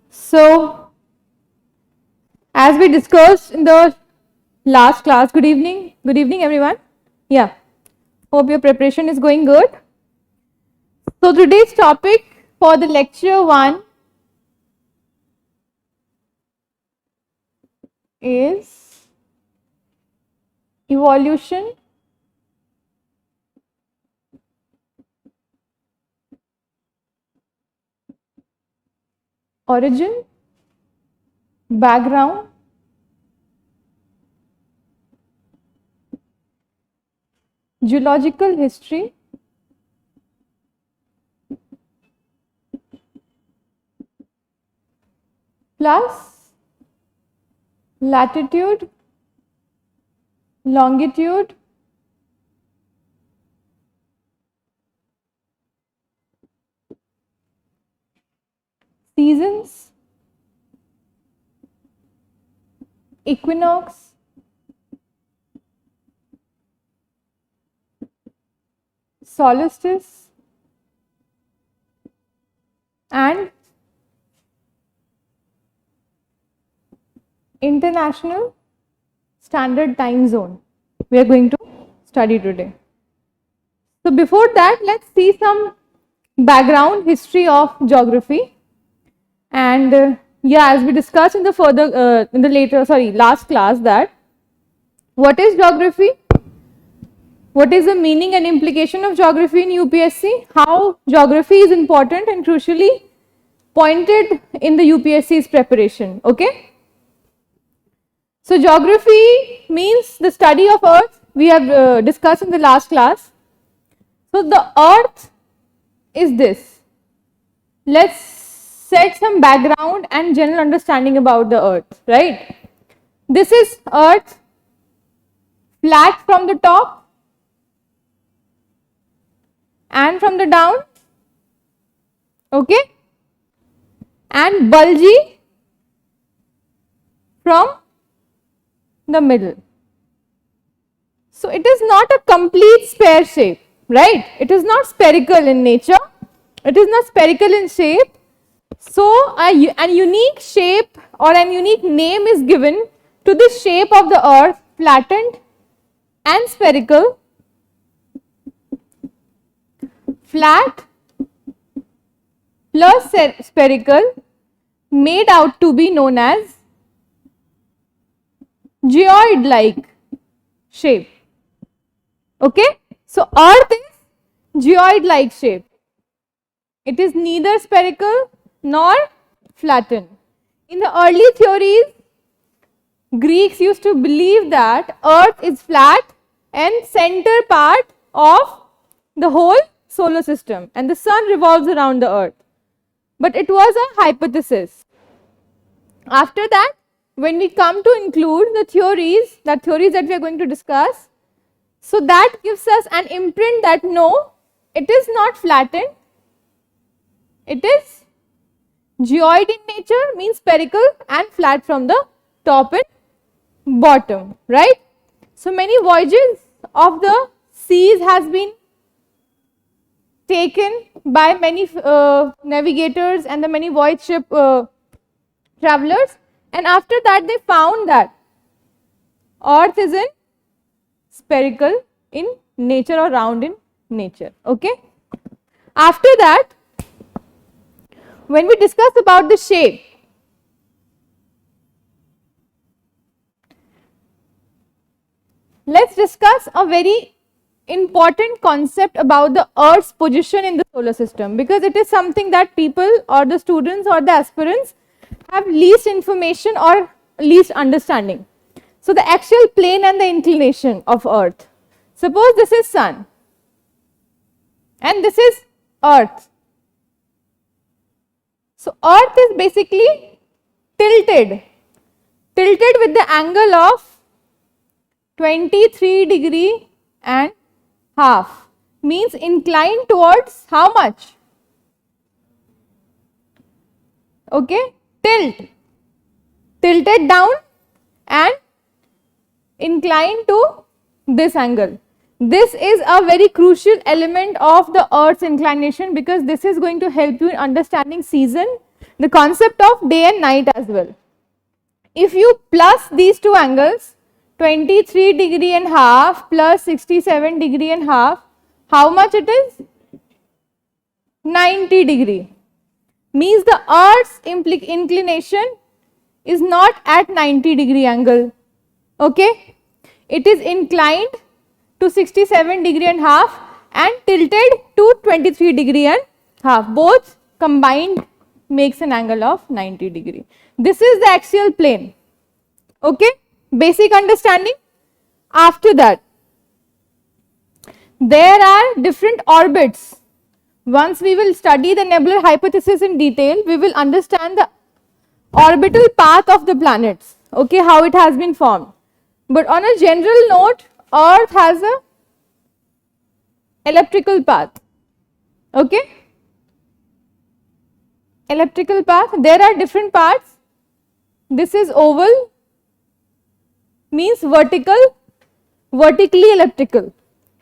So, as we discussed in the last class, good evening everyone. Yeah, hope your preparation is going good. So, today's topic for the lecture 1 is evolution, origin, background, geological history, plus latitude, longitude, seasons, equinox, solstice, and international standard time zone we are going to study today. So before that, let's see some background history of geography. And as we discussed in the last class, that what is geography, what is the meaning and implication of geography in UPSC, how geography is important and crucially pointed in the UPSC's preparation. Okay. So geography means the study of Earth. We have discussed in the last class. So the Earth is this. Let's set some background and general understanding about the Earth, right? This is Earth, flat from the top and from the down, okay, and bulgy from the middle. So it is not a complete sphere shape, right? It is not spherical in nature. It is not spherical in shape. So a unique shape or a unique name is given to the shape of the Earth, flattened and spherical, flat plus spherical, made out to be known as geoid like shape. Okay, so Earth is geoid like shape. It is neither spherical nor flattened. In the early theories, Greeks used to believe that Earth is flat and center part of the whole solar system and the sun revolves around the Earth. But it was a hypothesis. After that, when we come to include the theories that we are going to discuss, so that gives us an imprint that no, it is not flattened, it is geoid in nature, means spherical and flat from the top and bottom, right? So many voyages of the seas has been taken by many navigators and the many voyage ship travelers, and after that they found that Earth is in spherical in nature or round in nature. Okay. After that, when we discuss about the shape, let's discuss a very important concept about the Earth's position in the solar system, because it is something that people or the students or the aspirants have least information or least understanding. So the axial plane and the inclination of Earth. Suppose this is Sun and this is Earth. So Earth is basically tilted with the angle of 23 degree and half, means inclined towards how much? Okay, tilted down and inclined to this angle. This is a very crucial element of the Earth's inclination, because this is going to help you in understanding season, the concept of day and night as well. If you plus these two angles, 23 degree and half plus 67 degree and half, how much it is? 90 degree. Means the Earth's inclination is not at 90 degree angle. Okay? It is inclined to 67 degree and half and tilted to 23 degree and half. Both combined makes an angle of 90 degree. This is the axial plane. Okay? Basic understanding. After that, there are different orbits. Once we will study the Nebular Hypothesis in detail, we will understand the orbital path of the planets. Okay, how it has been formed. But on a general note, Earth has a elliptical path. Okay? Elliptical path. There are different parts. This is oval, means vertically elliptical.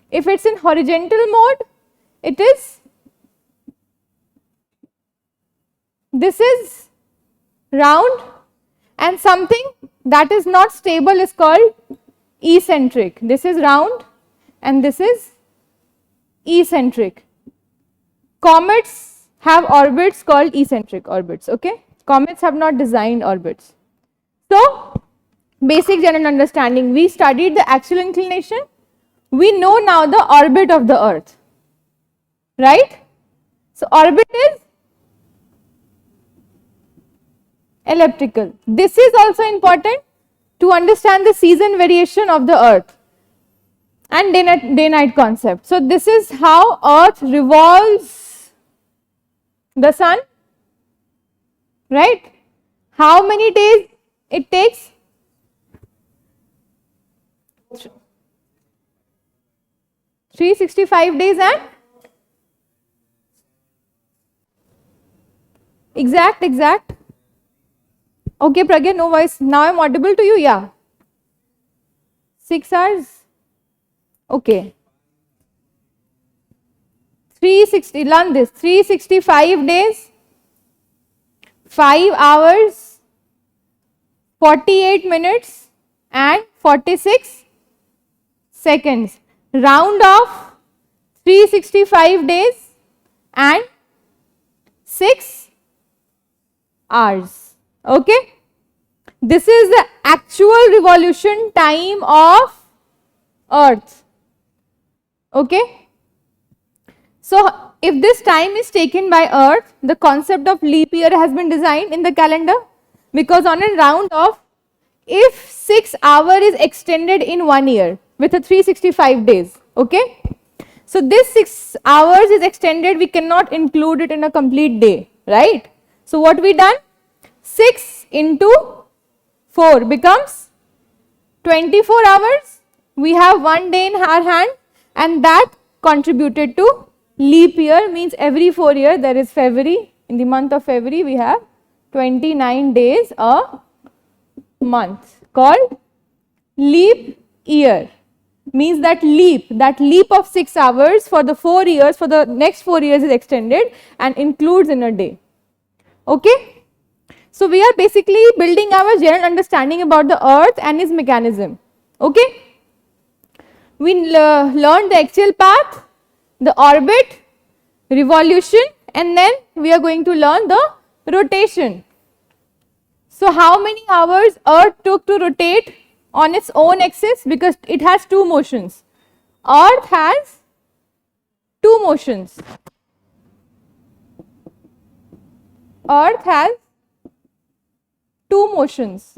If it's in horizontal mode, it is, this is round, and something that is not stable is called eccentric. This is round and this is eccentric. Comets have orbits called eccentric orbits. Okay? Comets have not designed orbits. So, basic general understanding. We studied the axial inclination. We know now the orbit of the Earth. Right? So, orbit is elliptical. This is also important to understand the season variation of the Earth and day-night concept. So, this is how Earth revolves the Sun, right? How many days it takes? 365 days and exact. Okay, Pragya, no voice. Now I am audible to you, yeah. 6 hours. Okay. 360, learn this. 365 days, 5 hours, 48 minutes and 46 seconds. Round off 365 days and 6 hours. Okay? This is the actual revolution time of Earth. Okay? So, if this time is taken by Earth, the concept of leap year has been designed in the calendar, because on a round off, if 6 hours is extended in 1 year with a 365 days, okay? So, this 6 hours is extended, we cannot include it in a complete day, right? So, what we done? 6 into 4 becomes 24 hours. We have 1 day in our hand, and that contributed to leap year, means every 4 years there is February. In the month of February, we have 29 days a month called leap year. Means that leap of 6 hours for the 4 years, for the next 4 years is extended and includes in a day. Okay? So, we are basically building our general understanding about the Earth and its mechanism. Okay? We learned the axial path, the orbit, revolution, and then we are going to learn the rotation. So, how many hours Earth took to rotate on its own axis? Because it has two motions. Earth has two motions. Earth has two motions,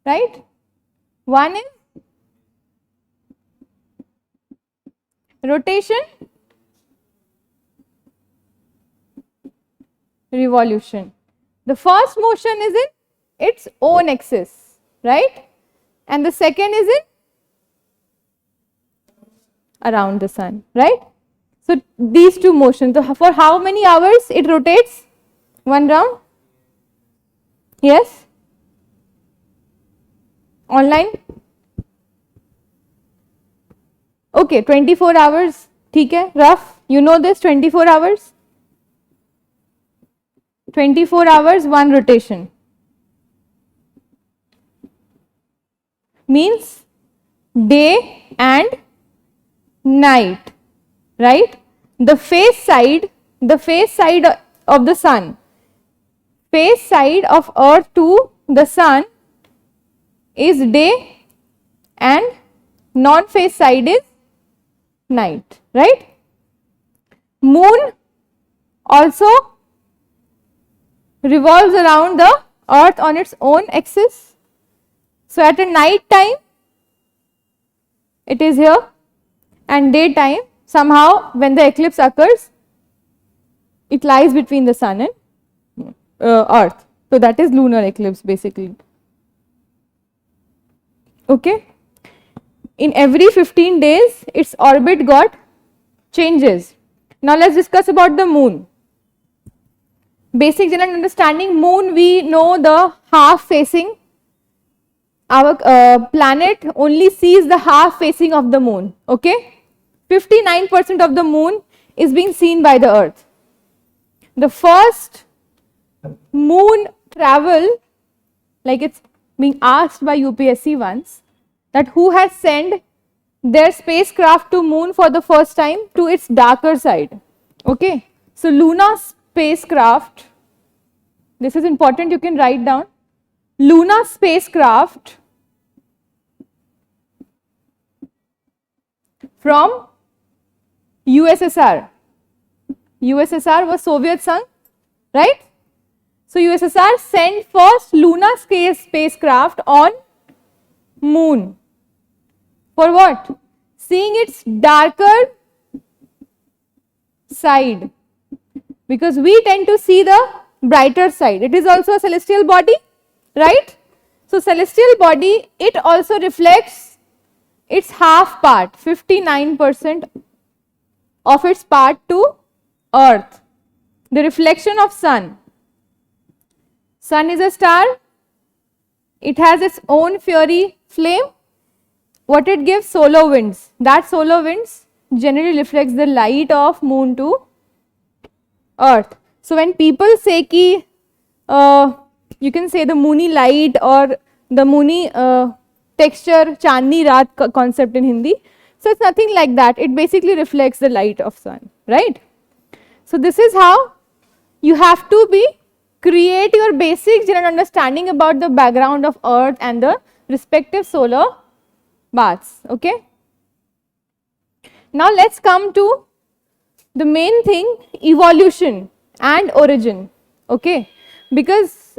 right? One is rotation, revolution. The first motion is in its own axis, right? And the second is in around the sun, right? So, these two motions. So, for how many hours it rotates? One round? Yes? Online? Okay, 24 hours, ठीक है, rough, you know this, 24 hours. 24 hours, one rotation. Means day and night, right? The face side of the sun, face side of earth to the sun is day and non-face side is night, right? Moon also revolves around the earth on its own axis. So at a night time it is here, and daytime somehow when the eclipse occurs it lies between the sun and earth. So that is lunar eclipse basically. Okay. In every 15 days its orbit got changes. Now let's discuss about the moon. Basic general understanding, moon we know the half facing. Our planet only sees the half facing of the moon. Okay. 59% of the moon is being seen by the earth. The first moon travel, like it's being asked by UPSC once, that who has sent their spacecraft to moon for the first time to its darker side. Okay. So Luna spacecraft, this is important, you can write down. Luna spacecraft from USSR. USSR was Soviet Sangh, right? So USSR sent first Luna spacecraft on moon. For what? Seeing its darker side, because we tend to see the brighter side. It is also a celestial body, right? So celestial body, it also reflects its half part, 59% of its part to earth. The reflection of sun. Sun is a star. It has its own fiery flame. What it gives? Solar winds. That solar winds generally reflects the light of moon to earth. So when people say ki, you can say the moony light or the moony texture, chandni raat concept in Hindi. So it's nothing like that. It basically reflects the light of sun, right? So this is how you have to create your basic general understanding about the background of earth and the respective solar baths. Okay. Now let's come to the main thing, evolution and origin. Okay. Because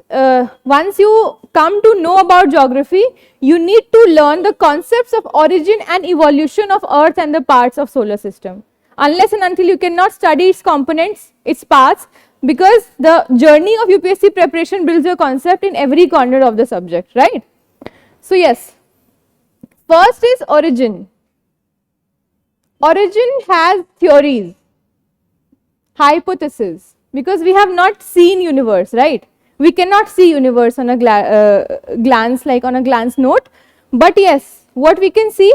once you come to know about geography, you need to learn the concepts of origin and evolution of earth and the parts of solar system. Unless and until you cannot study its components, its parts, because the journey of UPSC preparation builds your concept in every corner of the subject, right? So yes, first is origin. Origin has theories, hypotheses, because we have not seen universe, right? We cannot see universe on a glance, like on a glance note. But yes, what we can see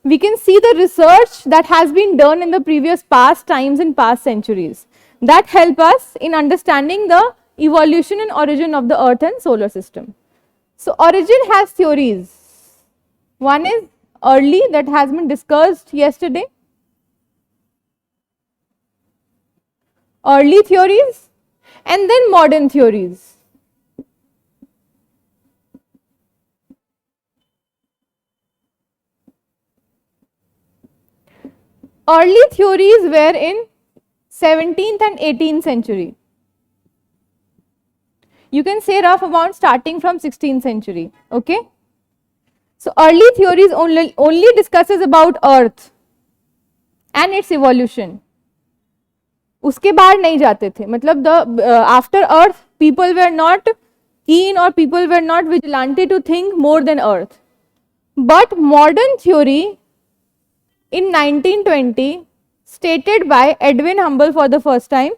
the research that has been done in the previous past times and past centuries that help us in understanding the evolution and origin of the earth and solar system. So origin has theories. One is early, that has been discussed yesterday. Early theories, and then modern theories. Early theories were in 17th and 18th century. You can say rough amount starting from 16th century. Okay. So early theories only discusses about earth and its evolution. उसके बाहर नहीं जाते थे, मतलब the after earth people were not keen or people were not vigilante to think more than earth. But modern theory in 1920 stated by Edwin Hubble for the first time,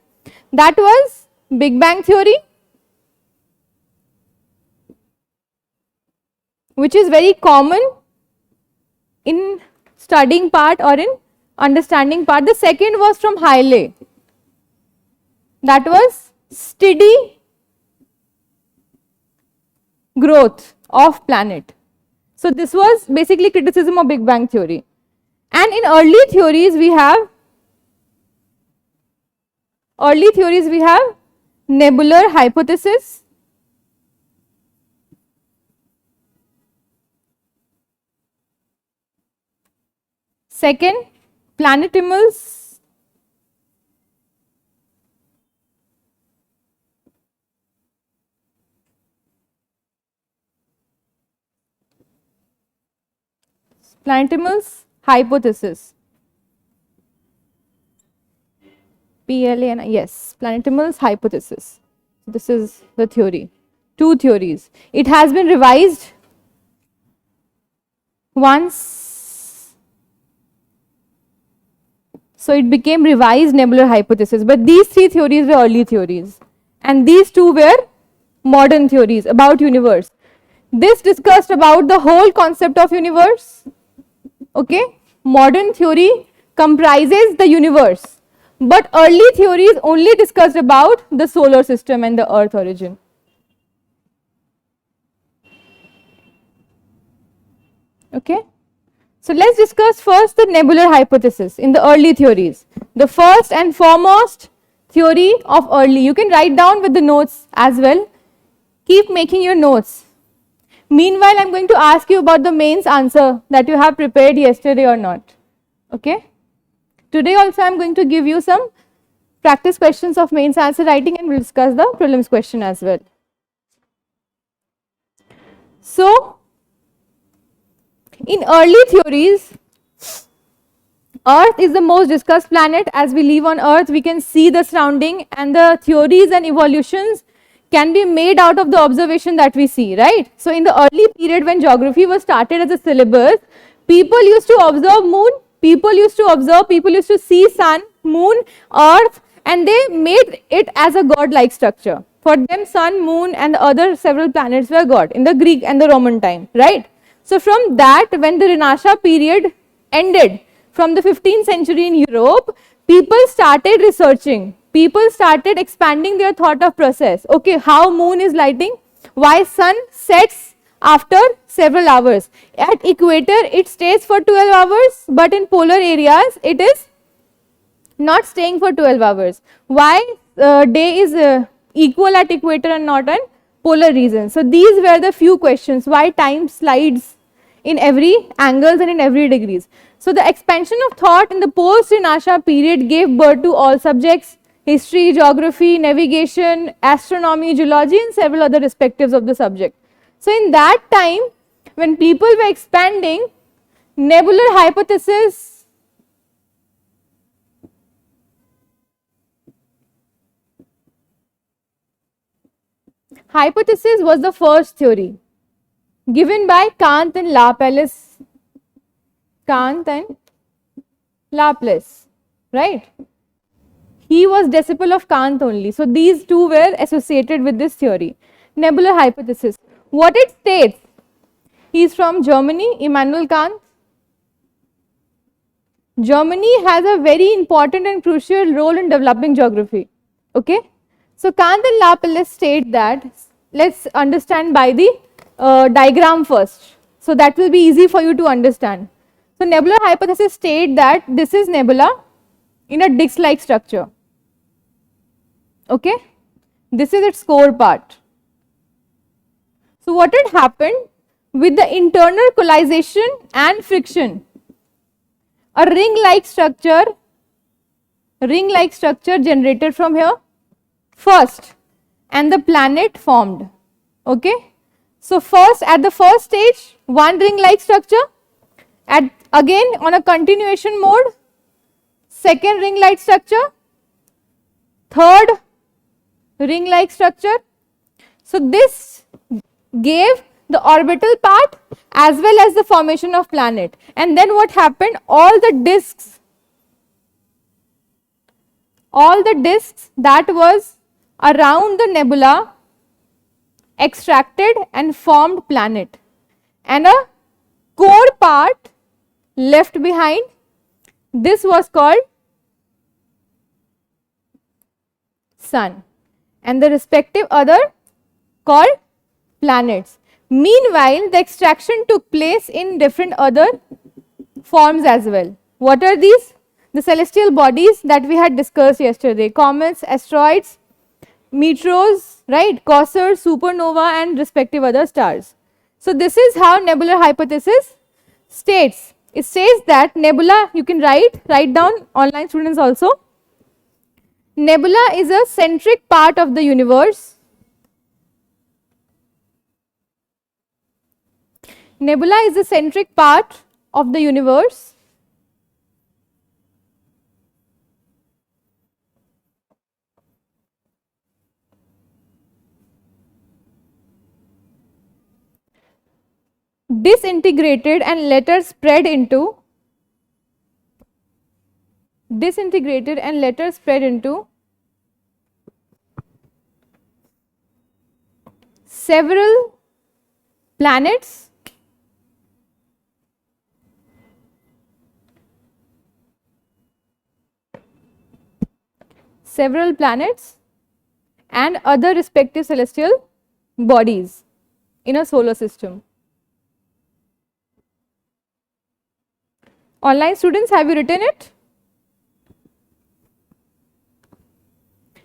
that was Big Bang theory, which is very common in studying part or in understanding part. The second was from Haile. That was steady growth of planet. So this was basically criticism of Big Bang theory. And in early theories we have Nebular Hypothesis, second Planetimals, Hypothesis, Planetimals Hypothesis. This is the theory. Two theories. It has been revised once, so it became revised Nebular Hypothesis. But these three theories were early theories, and these two were modern theories about universe. This discussed about the whole concept of universe. Okay, modern theory comprises the universe, but early theories only discussed about the solar system and the earth origin. Okay, so let's discuss first the Nebular Hypothesis in the early theories. The first and foremost theory of early, you can write down with the notes as well. Keep making your notes. Meanwhile, I am going to ask you about the mains answer that you have prepared yesterday or not. Okay. Today also I am going to give you some practice questions of mains answer writing, and we will discuss the prelims question as well. So, in early theories, Earth is the most discussed planet. As we live on Earth, we can see the surrounding, and the theories and evolutions can be made out of the observation that we see, right? So in the early period when geography was started as a syllabus, people used to observe moon, people used to see sun, moon, earth, and they made it as a god-like structure. For them, sun, moon and the other several planets were god in the Greek and the Roman time, right? So from that, when the Renaissance period ended, from the 15th century in Europe, people started researching. People started expanding their thought of process. Okay, how moon is lighting, why sun sets after several hours. At equator, it stays for 12 hours, but in polar areas, it is not staying for 12 hours. Why day is equal at equator and not in polar region. So these were the few questions. Why time slides in every angles and in every degrees. So the expansion of thought in the post-Renaissance period gave birth to all subjects: history, geography, navigation, astronomy, geology, and several other perspectives of the subject. So in that time, when people were expanding, Nebular Hypothesis was the first theory given by Kant and Laplace. Right? He was disciple of Kant only. So these two were associated with this theory. Nebular Hypothesis. What it states? He is from Germany, Immanuel Kant. Germany has a very important and crucial role in developing geography. Okay? So Kant and Laplace state that, let's understand by the diagram first. So that will be easy for you to understand. So Nebular Hypothesis state that this is nebula in a disc-like structure. Okay, this is its core part. So what had happened with the internal collision and friction? A ring-like structure generated from here first, and the planet formed. Okay, so first at the first stage, one ring-like structure. Again on a continuation mode, second ring-like structure, third ring-like structure. So this gave the orbital path as well as the formation of planet. And then what happened? All the disks that was around the nebula extracted and formed planet, and a core part left behind. This was called sun, and the respective other called planets. Meanwhile, the extraction took place in different other forms as well. What are these? The celestial bodies that we had discussed yesterday: comets, asteroids, meteors, right, quasars, supernova, and respective other stars. So this is how nebular hypothesis states. It says that nebula, you can write down, online students also. Nebula is a centric part of the universe. Nebula is a centric part of the universe. Disintegrated and later spread into several planets and other respective celestial bodies in a solar system. Online students, have you written it?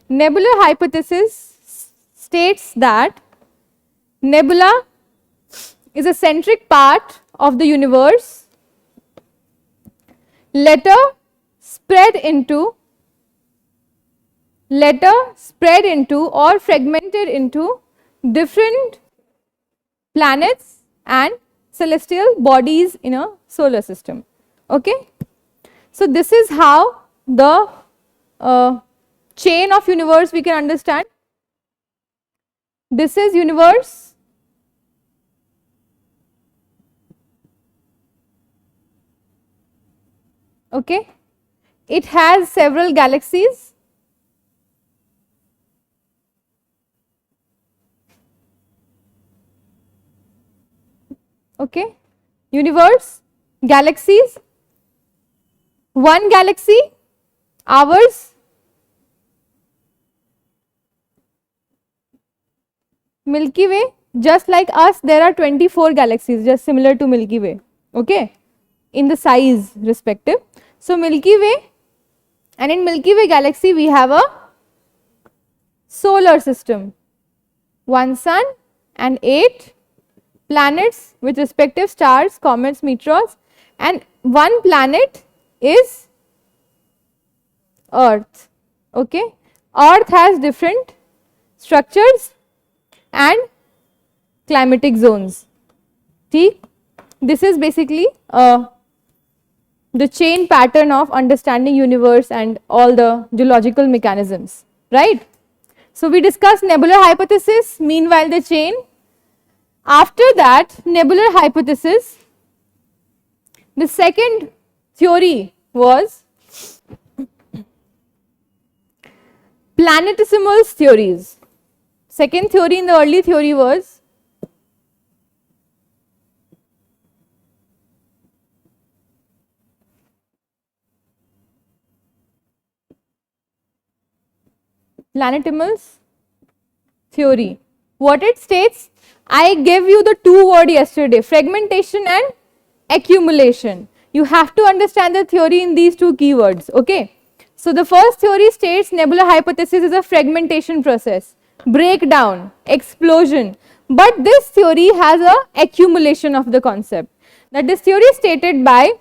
Nebular hypothesis states that nebula is a centric part of the universe, later spread into or fragmented into different planets and celestial bodies in a solar system. Okay, so this is how the chain of universe we can understand. This is universe, okay, it has several galaxies, okay, universe, galaxies. One galaxy, ours, Milky Way. Just like us, there are 24 galaxies, just similar to Milky Way, okay, in the size respective. So Milky Way, and in Milky Way galaxy we have a solar system, one sun and 8 planets with respective stars, comets, meteors, and one planet is Earth. Okay, Earth has different structures and climatic zones. This is basically the chain pattern of understanding universe and all the geological mechanisms, right? So we discussed nebular hypothesis, meanwhile the chain. After that, nebular hypothesis, the second theory was planetesimals theories. Second theory in the early theory was planetesimals theory. What it states, I gave you the two words yesterday, fragmentation and accumulation. You have to understand the theory in these two keywords, okay. So the first theory states nebular hypothesis is a fragmentation process, breakdown, explosion, but this theory has a accumulation of the concept. That this theory is stated by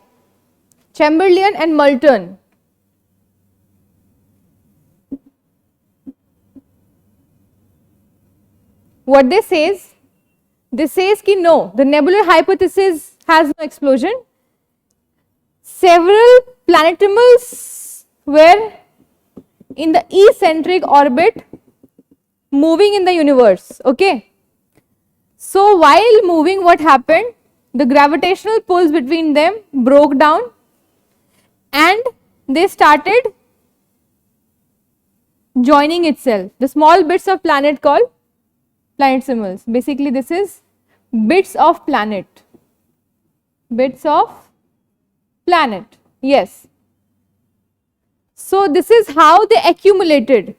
Chamberlain and Moulton. What they says ki no, the nebular hypothesis has no explosion. Several planetesimals were in the eccentric orbit moving in the universe, okay. So while moving, what happened? The gravitational pulls between them broke down and they started joining itself. The small bits of planet called planetesimals. Basically this is bits of planet, bits of planet. Yes. So this is how they accumulated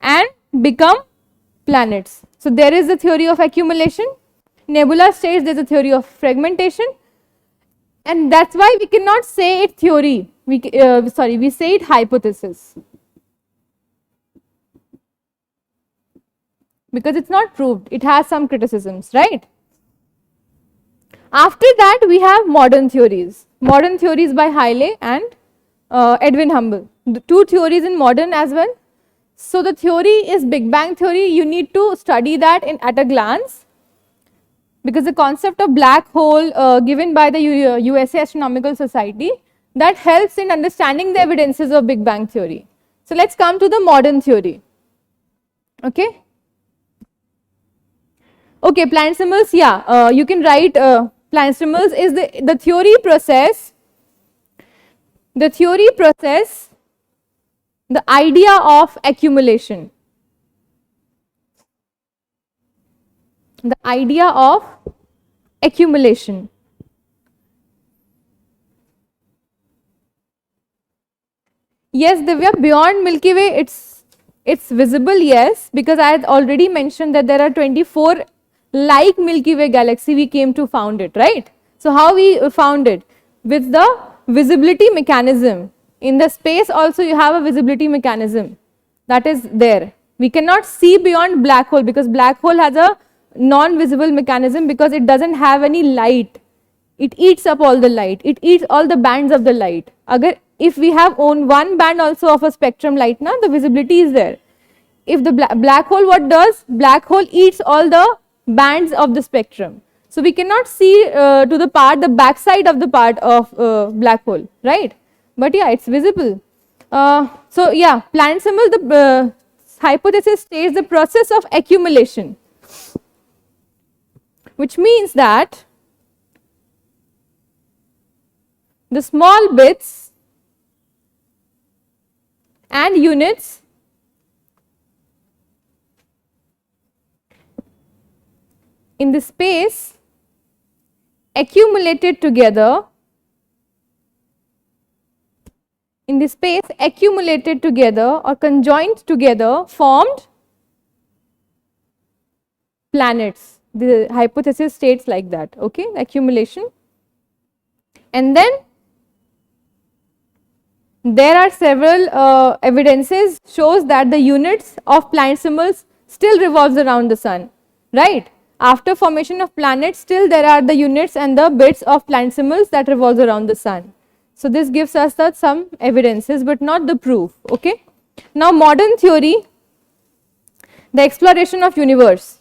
and become planets. So there is the theory of accumulation. Nebula states there is a theory of fragmentation, and that's why we cannot say it theory. We say it hypothesis, because it's not proved. It has some criticisms, right? After that, we have modern theories. Modern theories by Haile and Edwin Hubble. The two theories in modern as well. So the theory is Big Bang theory. You need to study that at a glance, because the concept of black hole given by the USA Astronomical Society, that helps in understanding the evidences of Big Bang theory. So let's come to the modern theory. Okay. Okay, planet symbols. Yeah, you can write planet symbols is the theory process. The theory process, the idea of accumulation. The idea of accumulation. Yes, Divya, beyond Milky Way, it's visible, yes, because I had already mentioned that there are 24 like Milky Way galaxy we came to found it, right? So how we found it? With the visibility mechanism. In the space also you have a visibility mechanism that is there. We cannot see beyond black hole, because black hole has a non-visible mechanism, because it doesn't have any light. It eats up all the light. It eats all the bands of the light. If we have one band also of a spectrum light, na, the visibility is there. If the black hole, what does? Black hole eats all the bands of the spectrum. So we cannot see to the backside of the part of black hole, right? But yeah, it's visible. So yeah, planet symbol, the hypothesis states the process of accumulation, which means that the small bits and units in the space accumulated together, or conjoined together formed planets. The hypothesis states like that, okay, accumulation. And then there are several evidences shows that the units of planet symbols still revolves around the sun, right? After formation of planets, still there are the units and the bits of planet symbols that revolves around the sun. So this gives us some evidences, but not the proof, okay? Now modern theory, the exploration of universe.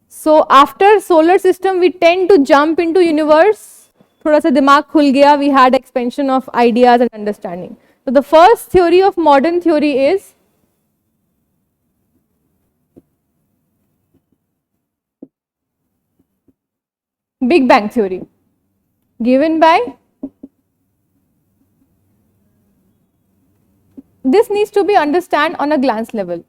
So after solar system, we tend to jump into universe. Thoda sa dimag khul gaya, we had expansion of ideas and understanding. So the first theory of modern theory is Big Bang theory, given by, this needs to be understood on a glance level,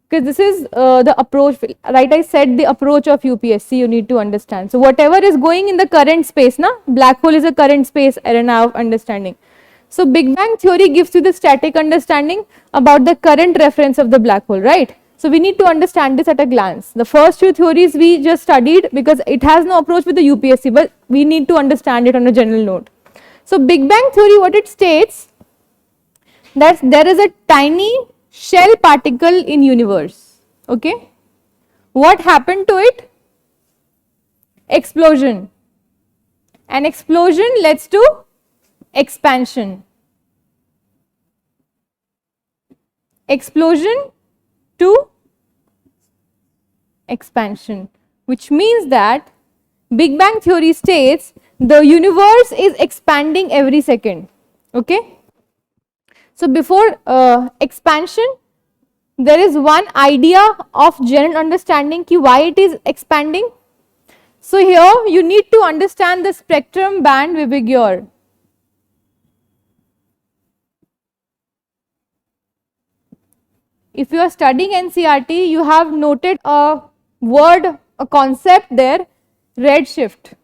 because this is the approach, right? I said the approach of UPSC you need to understand. So whatever is going in the current space, na, black hole is a current space arena of understanding. So Big Bang theory gives you the static understanding about the current reference of the black hole, right? So we need to understand this at a glance. The first two theories we just studied because it has no approach with the UPSC, but we need to understand it on a general note. So Big Bang theory, what it states, that there is a tiny shell particle in universe, okay? What happened to it? Explosion. An explosion leads to expansion. Explosion to expansion, which means that Big Bang theory states the universe is expanding every second, okay? So before expansion, there is one idea of general understanding ki why it is expanding. So here you need to understand the spectrum band vigueur. If you are studying NCERT, you have noted a word, a concept there, redshift.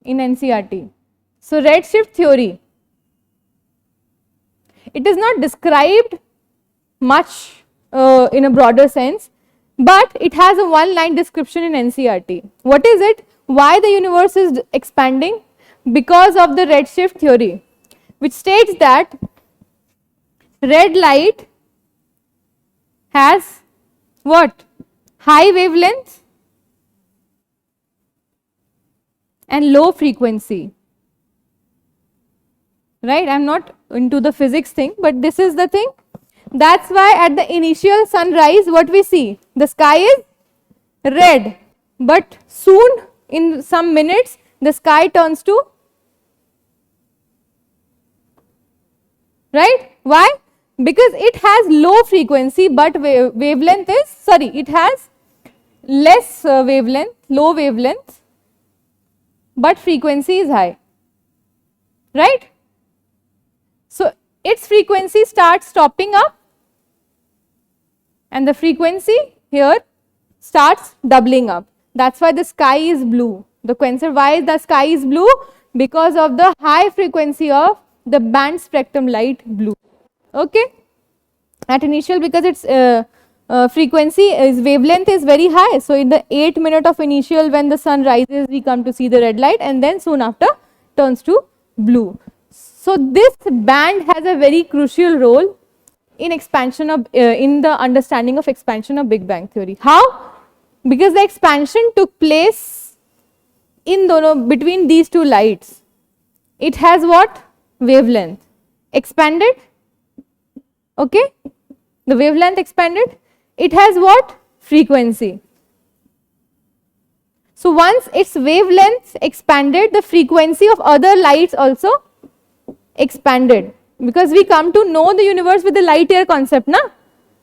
in NCERT. So redshift theory, it is not described much in a broader sense, but it has a one-line description in NCERT. What is it? Why the universe is expanding? Because of the redshift theory, which states that red light has what? High wavelength and low frequency. Right? I am not into the physics thing, but this is the thing. That's why at the initial sunrise, what we see? The sky is red, but soon in some minutes the sky turns to, right? Why? Because it has low frequency, but wavelength is, sorry, it has less wavelength, low wavelength, but frequency is high, right? So its frequency starts topping up and the frequency here starts doubling up. That's why the sky is blue. The question, why the sky is blue? Because of the high frequency of the band spectrum light blue. Okay? At initial, because its frequency is, wavelength is very high. So in the 8 minute of initial, when the sun rises, we come to see the red light, and then soon after turns to blue. So this band has a very crucial role in expansion of in the understanding of expansion of Big Bang theory. How? Because the expansion took place in between these two lights. It has what? Wavelength expanded. Okay, the wavelength expanded. It has what? Frequency. So once its wavelength expanded, the frequency of other lights also expanded, because we come to know the universe with the light year concept, na?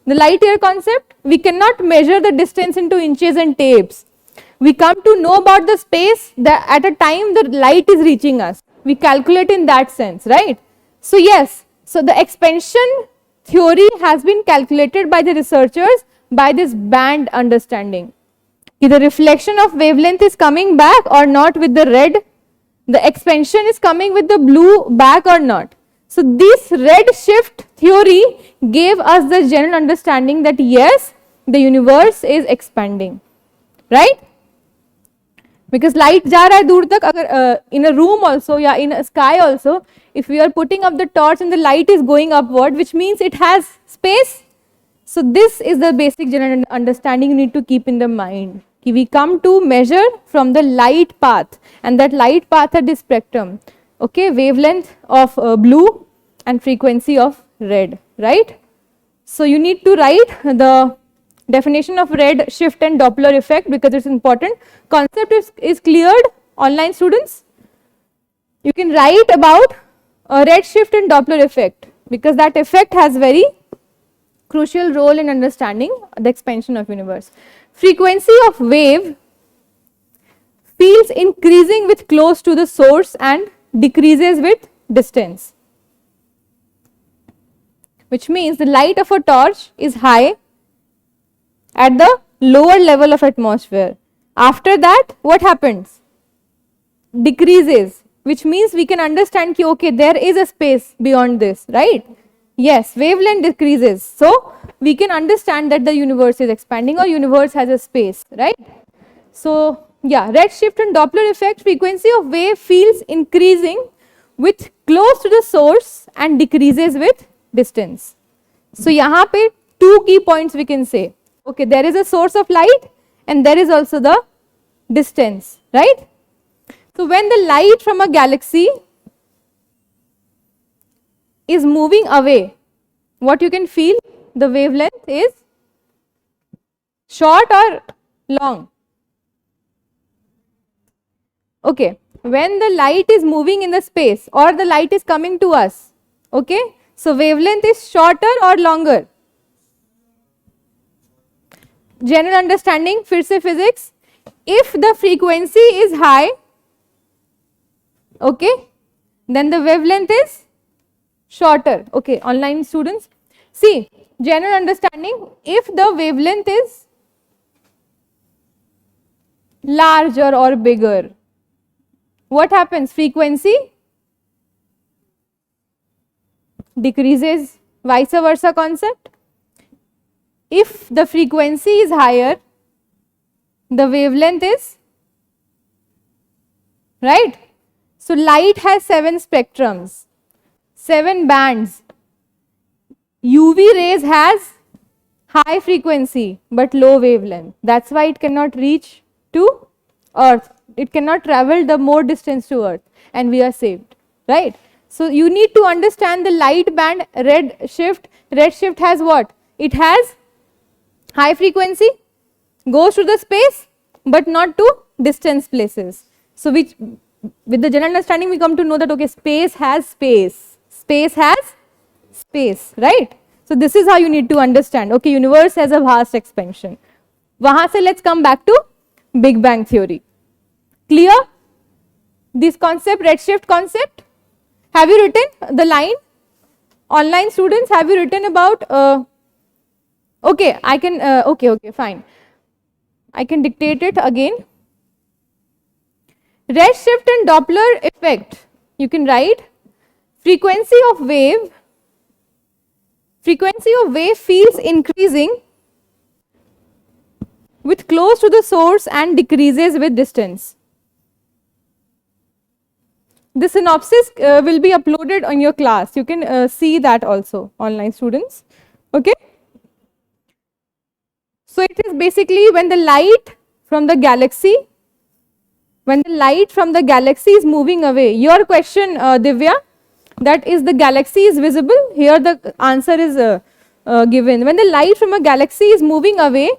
The light year concept, we cannot measure the distance into inches and tapes. We come to know about the space that at a time the light is reaching us. We calculate in that sense, right? So yes, so the expansion theory has been calculated by the researchers by this band understanding. If the reflection of wavelength is coming back or not with the red, the expansion is coming with the blue back or not. So this redshift theory gave us the general understanding that yes, the universe is expanding, right? Because light जा रहा है दूर तक, अगर in a room also या in a sky also, if we are putting up the torch and the light is going upward, which means it has space. So this is the basic general understanding you need to keep in the mind. We come to measure from the light path, and that light path at this spectrum, okay, wavelength of blue and frequency of red, right? So you need to write the definition of red shift and Doppler effect, because it's important. Concept is cleared, online students. You can write about red shift and Doppler effect, because that effect has very crucial role in understanding the expansion of universe. Frequency of wave feels increasing with close to the source and decreases with distance, which means the light of a torch is high at the lower level of atmosphere. After that, what happens? Decreases, which means we can understand कि okay, there is a space beyond this, right? Yes, wavelength decreases. So we can understand that the universe is expanding or universe has a space, right? So yeah, redshift and Doppler effect, frequency of wave feels increasing with close to the source and decreases with distance. So यहाँ पे two key points we can say. Okay, there is a source of light and there is also the distance, right? So when the light from a galaxy is moving away, what you can feel? The wavelength is short or long? Okay, when the light is moving in the space or the light is coming to us, okay, so wavelength is shorter or longer? General understanding, फिर से physics, if the frequency is high, okay, then the wavelength is shorter. Okay, online students, see, general understanding, if the wavelength is larger or bigger, what happens? Frequency decreases, vice versa concept. If the frequency is higher, the wavelength is, right? So light has 7 spectrums, 7 bands. UV rays has high frequency but low wavelength. That's why it cannot reach to Earth. It cannot travel the more distance to Earth and we are saved, right? So you need to understand the light band redshift. Redshift has what? It has high frequency, goes to the space but not to distance places. So which, with the general understanding, we come to know that okay, space has space, space has space, right? So this is how you need to understand. Okay, universe has a vast expansion. Wahan se let's come back to Big Bang theory. Clear? This concept, redshift concept. Have you written the line? Online students, have you written about? Okay, I can. Okay, fine. I can dictate it again. Redshift and Doppler effect. You can write frequency of wave feels increasing with close to the source and decreases with distance. The synopsis will be uploaded on your class. You can see that also, online students. Okay. So it is basically when the light from the galaxy is moving away. Your question, Divya, that is the galaxy is visible. Here the answer is given. When the light from a galaxy is moving away,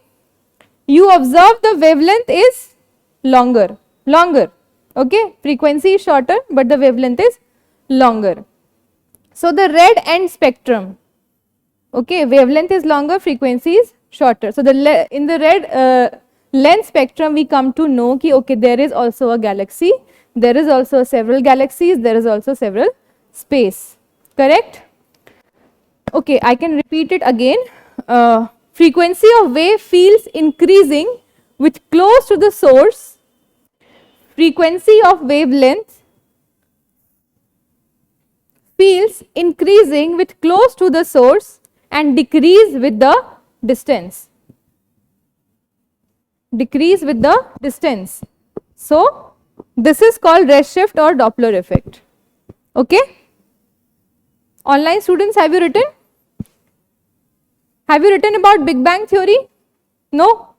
you observe the wavelength is longer. Okay, frequency is shorter but the wavelength is longer. So the red end spectrum, okay, wavelength is longer, frequency is shorter. So in the red length spectrum we come to know ki okay, there is also a galaxy, there is also several galaxies, there is also several space, correct? Okay, I can repeat it again. Frequency of wave feels increasing with close to the source. Frequency of wavelength feels increasing with close to the source and decrease with the distance. So this is called redshift or Doppler effect. Okay. Online students, have you written? Have you written about Big Bang theory? No?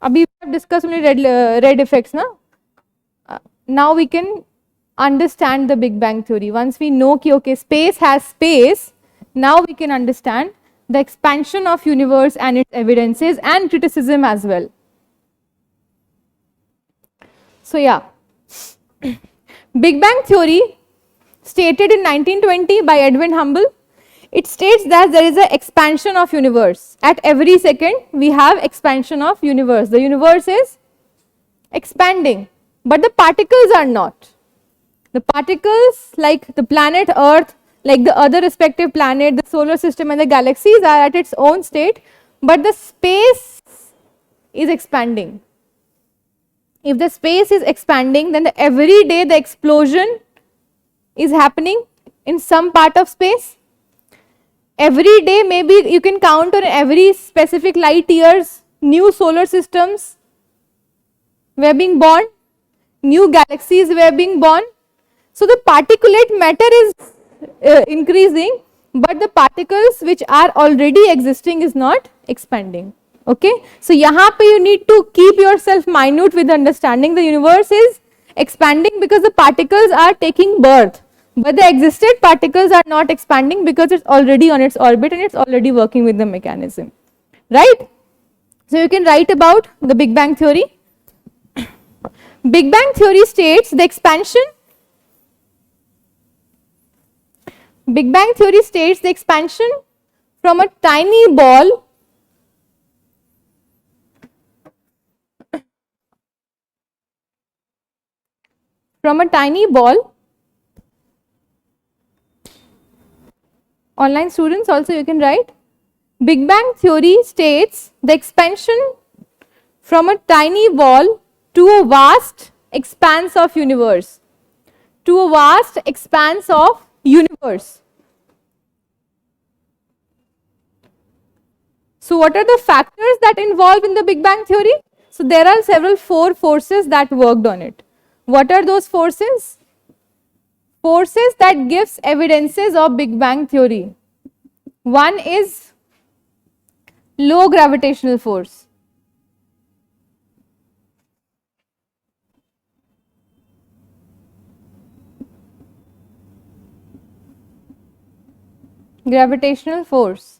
Abhi we have discussed only red effects, na? Now we can understand the Big Bang theory. Once we know ki okay, space has space, now we can understand the expansion of universe and its evidences and criticism as well. So yeah, Big Bang theory stated in 1920 by Edwin Hubble. It states that there is an expansion of universe. At every second we have expansion of universe. The universe is expanding, but the particles are not. The particles like the planet Earth, like the other respective planet, the solar system and the galaxies are at its own state, but the space is expanding. If the space is expanding, then every day the explosion is happening in some part of space. Every day, maybe you can count on every specific light years, new solar systems were being born, new galaxies were being born. So the particulate matter is increasing, but the particles which are already existing is not expanding. Okay, so yahan pe you need to keep yourself minute with understanding the universe is expanding because the particles are taking birth, but the existed particles are not expanding because it's already on its orbit and it's already working with the mechanism, right? So you can write about the Big Bang theory. Big Bang theory states the expansion. Big Bang theory states the expansion from a tiny ball Online students also you can write. Big Bang theory states the expansion from a tiny ball to a vast expanse of universe. To a vast expanse of universe. So what are the factors that involve in the Big Bang theory? So there are several 4 forces that worked on it. What are those forces? Forces that gives evidences of Big Bang theory. One is low gravitational force. Gravitational force.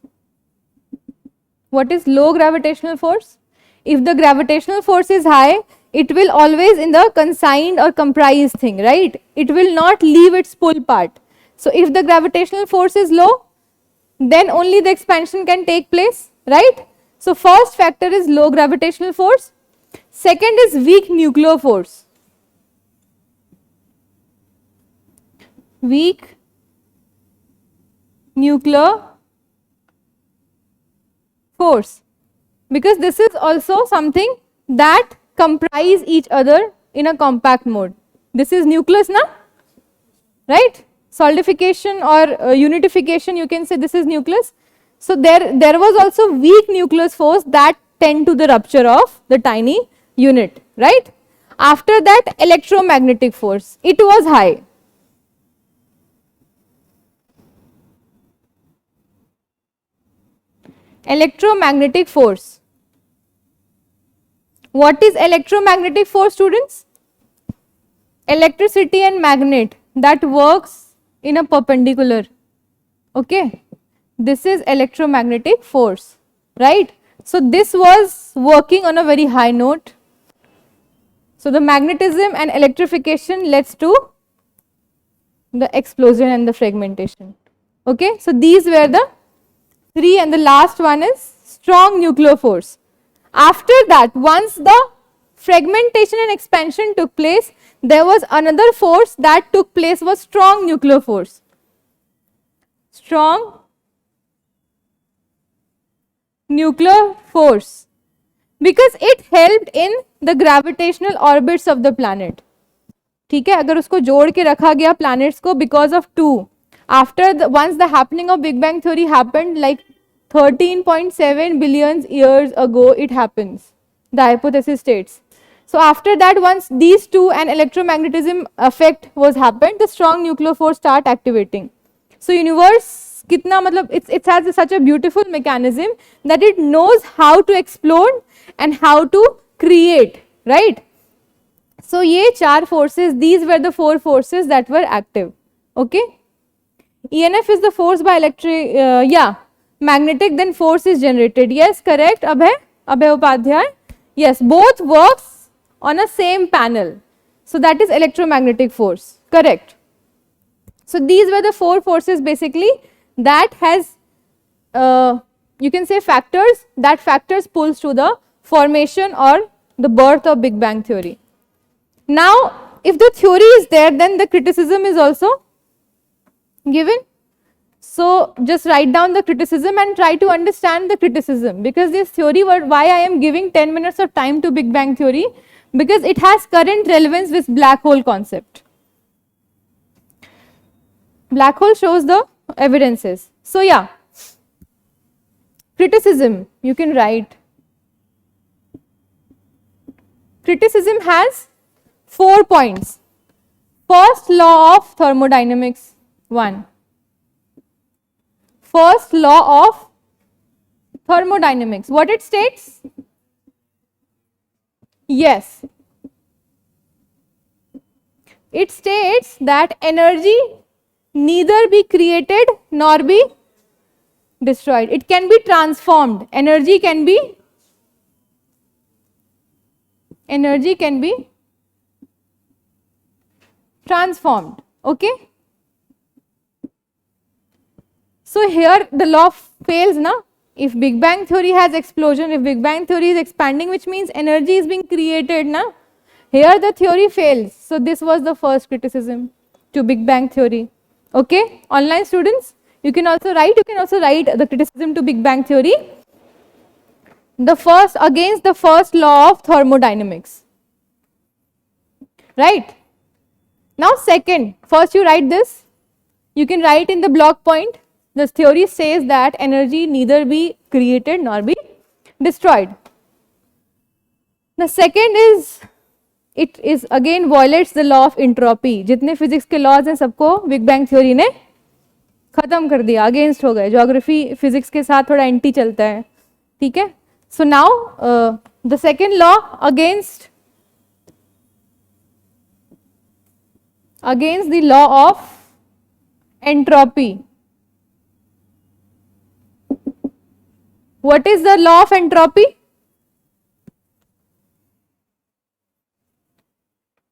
What is low gravitational force? If the gravitational force is high, it will always in the consigned or comprised thing, right? It will not leave its pull part. So if the gravitational force is low, then only the expansion can take place, right? So first factor is low gravitational force. Second is weak nuclear force. Weak nuclear force, because this is also something that comprise each other in a compact mode. This is nucleus, na? Right? Solidification or unification, you can say this is nucleus. So there was also weak nucleus force that tend to the rupture of the tiny unit, right? After that, electromagnetic force, it was high. Electromagnetic force. What is electromagnetic force, students? Electricity and magnet that works in a perpendicular. Okay, this is electromagnetic force, right? So this was working on a very high note. So the magnetism and electrification leads to the explosion and the fragmentation. Okay, so these were the 3, and the last one is strong nuclear force. After that, once the fragmentation and expansion took place, there was another force that took place, was strong nuclear force. Strong nuclear force, because it helped in the gravitational orbits of the planet. ठीक है, अगर उसको जोड़ के रखा गया planets को because of 2. After once the happening of Big Bang theory happened, like 13.7 billion years ago it happens, the hypothesis states. So after that, once these 2 and electromagnetism effect was happened, the strong nuclear force start activating. So universe kitna matlab it has such a beautiful mechanism that it knows how to explode and how to create, right? So ye 4 forces, these were the 4 forces that were active. Okay, ENF is the force by electric, magnetic, then force is generated. Yes, correct, Abhay Upadhyay. Yes, both works on a same panel. So that is electromagnetic force, correct. So these were the 4 forces basically that has, you can say factors, that factors pulls to the formation or the birth of Big Bang theory. Now, if the theory is there, then the criticism is also given. So just write down the criticism and try to understand the criticism, because this theory, why I am giving 10 minutes of time to Big Bang theory, because it has current relevance with black hole concept. Black hole shows the evidences. So yeah, criticism you can write. Criticism has 4 points. First law of thermodynamics, 1. First law of thermodynamics, what it states? Yes, it states that energy neither be created nor be destroyed. It can be transformed. Energy can be transformed. Okay. So here the law fails, na? If Big Bang theory has explosion, if Big Bang theory is expanding, which means energy is being created, na? Here the theory fails. So this was the first criticism to Big Bang theory. Okay, online students, you can also write the criticism to Big Bang theory. The first, against the first law of thermodynamics. right? Now second, first you write this, you can write in the block point, the theory says that energy neither be created nor be destroyed. The second is, it is again violates the law of entropy. जितने physics के laws हैं सबको big bang theory ने खत्म कर दिया, against हो गए. ज्योग्राफी फिजिक्स के साथ थोड़ा एंटी चलता है, ठीक है. So now the second law against the law of entropy. What is the law of entropy?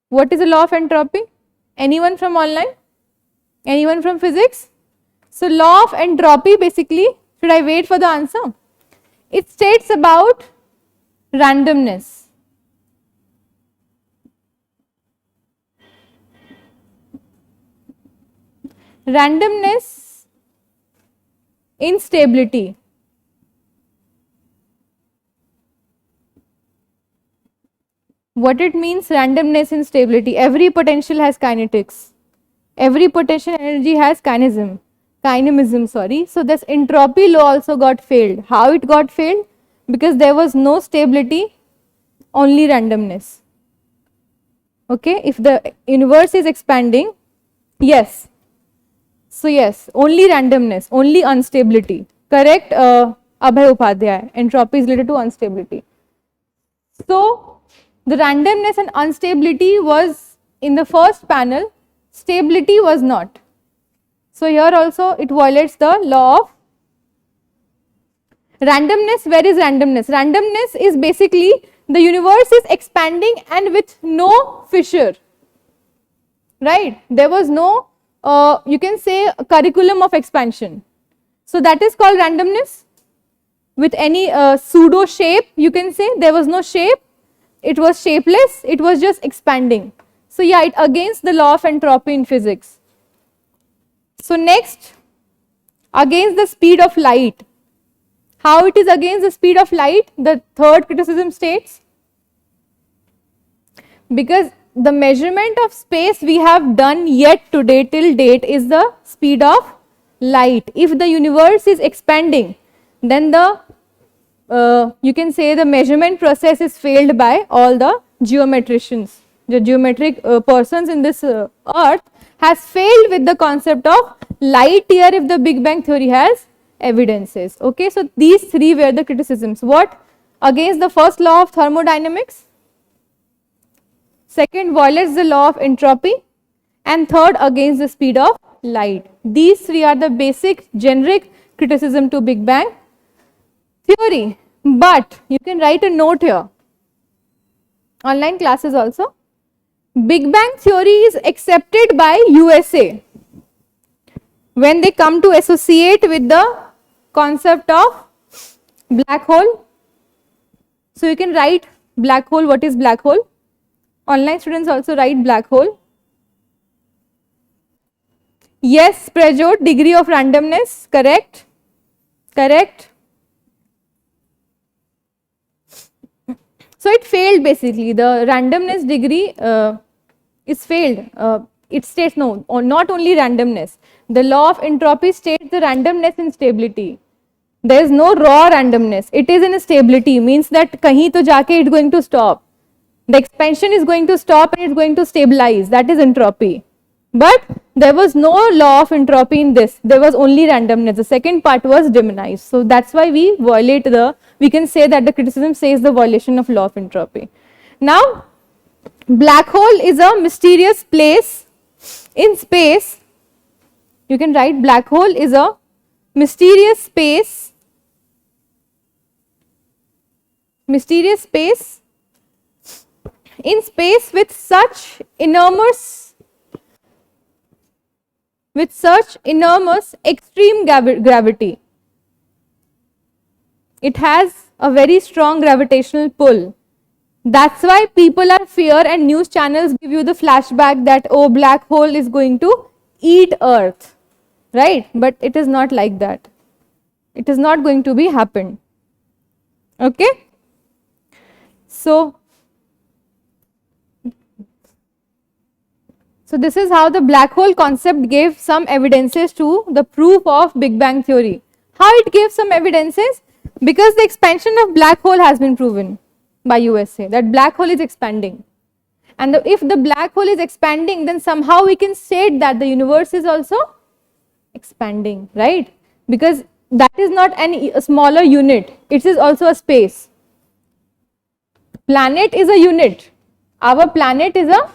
What is the law of entropy? Anyone from online? Anyone from physics? So law of entropy basically, should I wait for the answer? It states about randomness. Randomness, instability. What it means, randomness, instability. Every potential has kinetics. Every potential energy has dynamism, sorry. So this entropy law also got failed. How it got failed? Because there was no stability, only randomness. Okay, if the universe is expanding, yes. So yes, only randomness, only instability. Correct, Abhay Upadhyay. Entropy is related to instability. So the randomness and instability was in the first panel, stability was not. So here also it violates the law of randomness. Where is randomness? Randomness is basically the universe is expanding and with no fissure, right? There was no, you can say, curriculum of expansion. So that is called randomness. With any pseudo shape, you can say there was no shape, it was shapeless, it was just expanding. So yeah, it against the law of entropy in physics. So next, against the speed of light. How it is against the speed of light? The third criticism states, because the measurement of space we have done yet today till date is the speed of light. If the universe is expanding, then the you can say the measurement process is failed by all the geometricians. The geometric persons in this earth has failed with the concept of light year if the Big Bang theory has evidences. Okay, so these three were the criticisms. What? Against the first law of thermodynamics, second violates the law of entropy, and third against the speed of light. These three are the basic generic criticism to Big Bang theory. But you can write a note here, online classes also. Big Bang theory is accepted by USA when they come to associate with the concept of black hole. So you can write black hole. What is black hole? Online students also write black hole. Yes, Prajot, degree of randomness, correct, correct. So it failed basically, the randomness degree is failed. It states no, or not only randomness. The law of entropy states the randomness in stability. There is no raw randomness. It is in stability, means that kahin to jaake it is going to stop. The expansion is going to stop and it is going to stabilize. That is entropy. But there was no law of entropy in this. There was only randomness. The second part was demonized. So that's why we violate the, we can say that the criticism says the violation of law of entropy. Now, black hole is a mysterious place in space. You can write black hole is a mysterious space in space with such enormous extreme gravity. It has a very strong gravitational pull. That's why people are fear and news channels give you the flashback that, oh, black hole is going to eat Earth, right? But it is not like that. It is not going to be happen. Okay? So So this is how the black hole concept gave some evidences to the proof of Big Bang theory. How it gave some evidences? Because the expansion of black hole has been proven by USA, that black hole is expanding. And if the black hole is expanding, then somehow we can state that the universe is also expanding, right? Because that is not a smaller unit, it is also a space. Planet is a unit. Our planet is a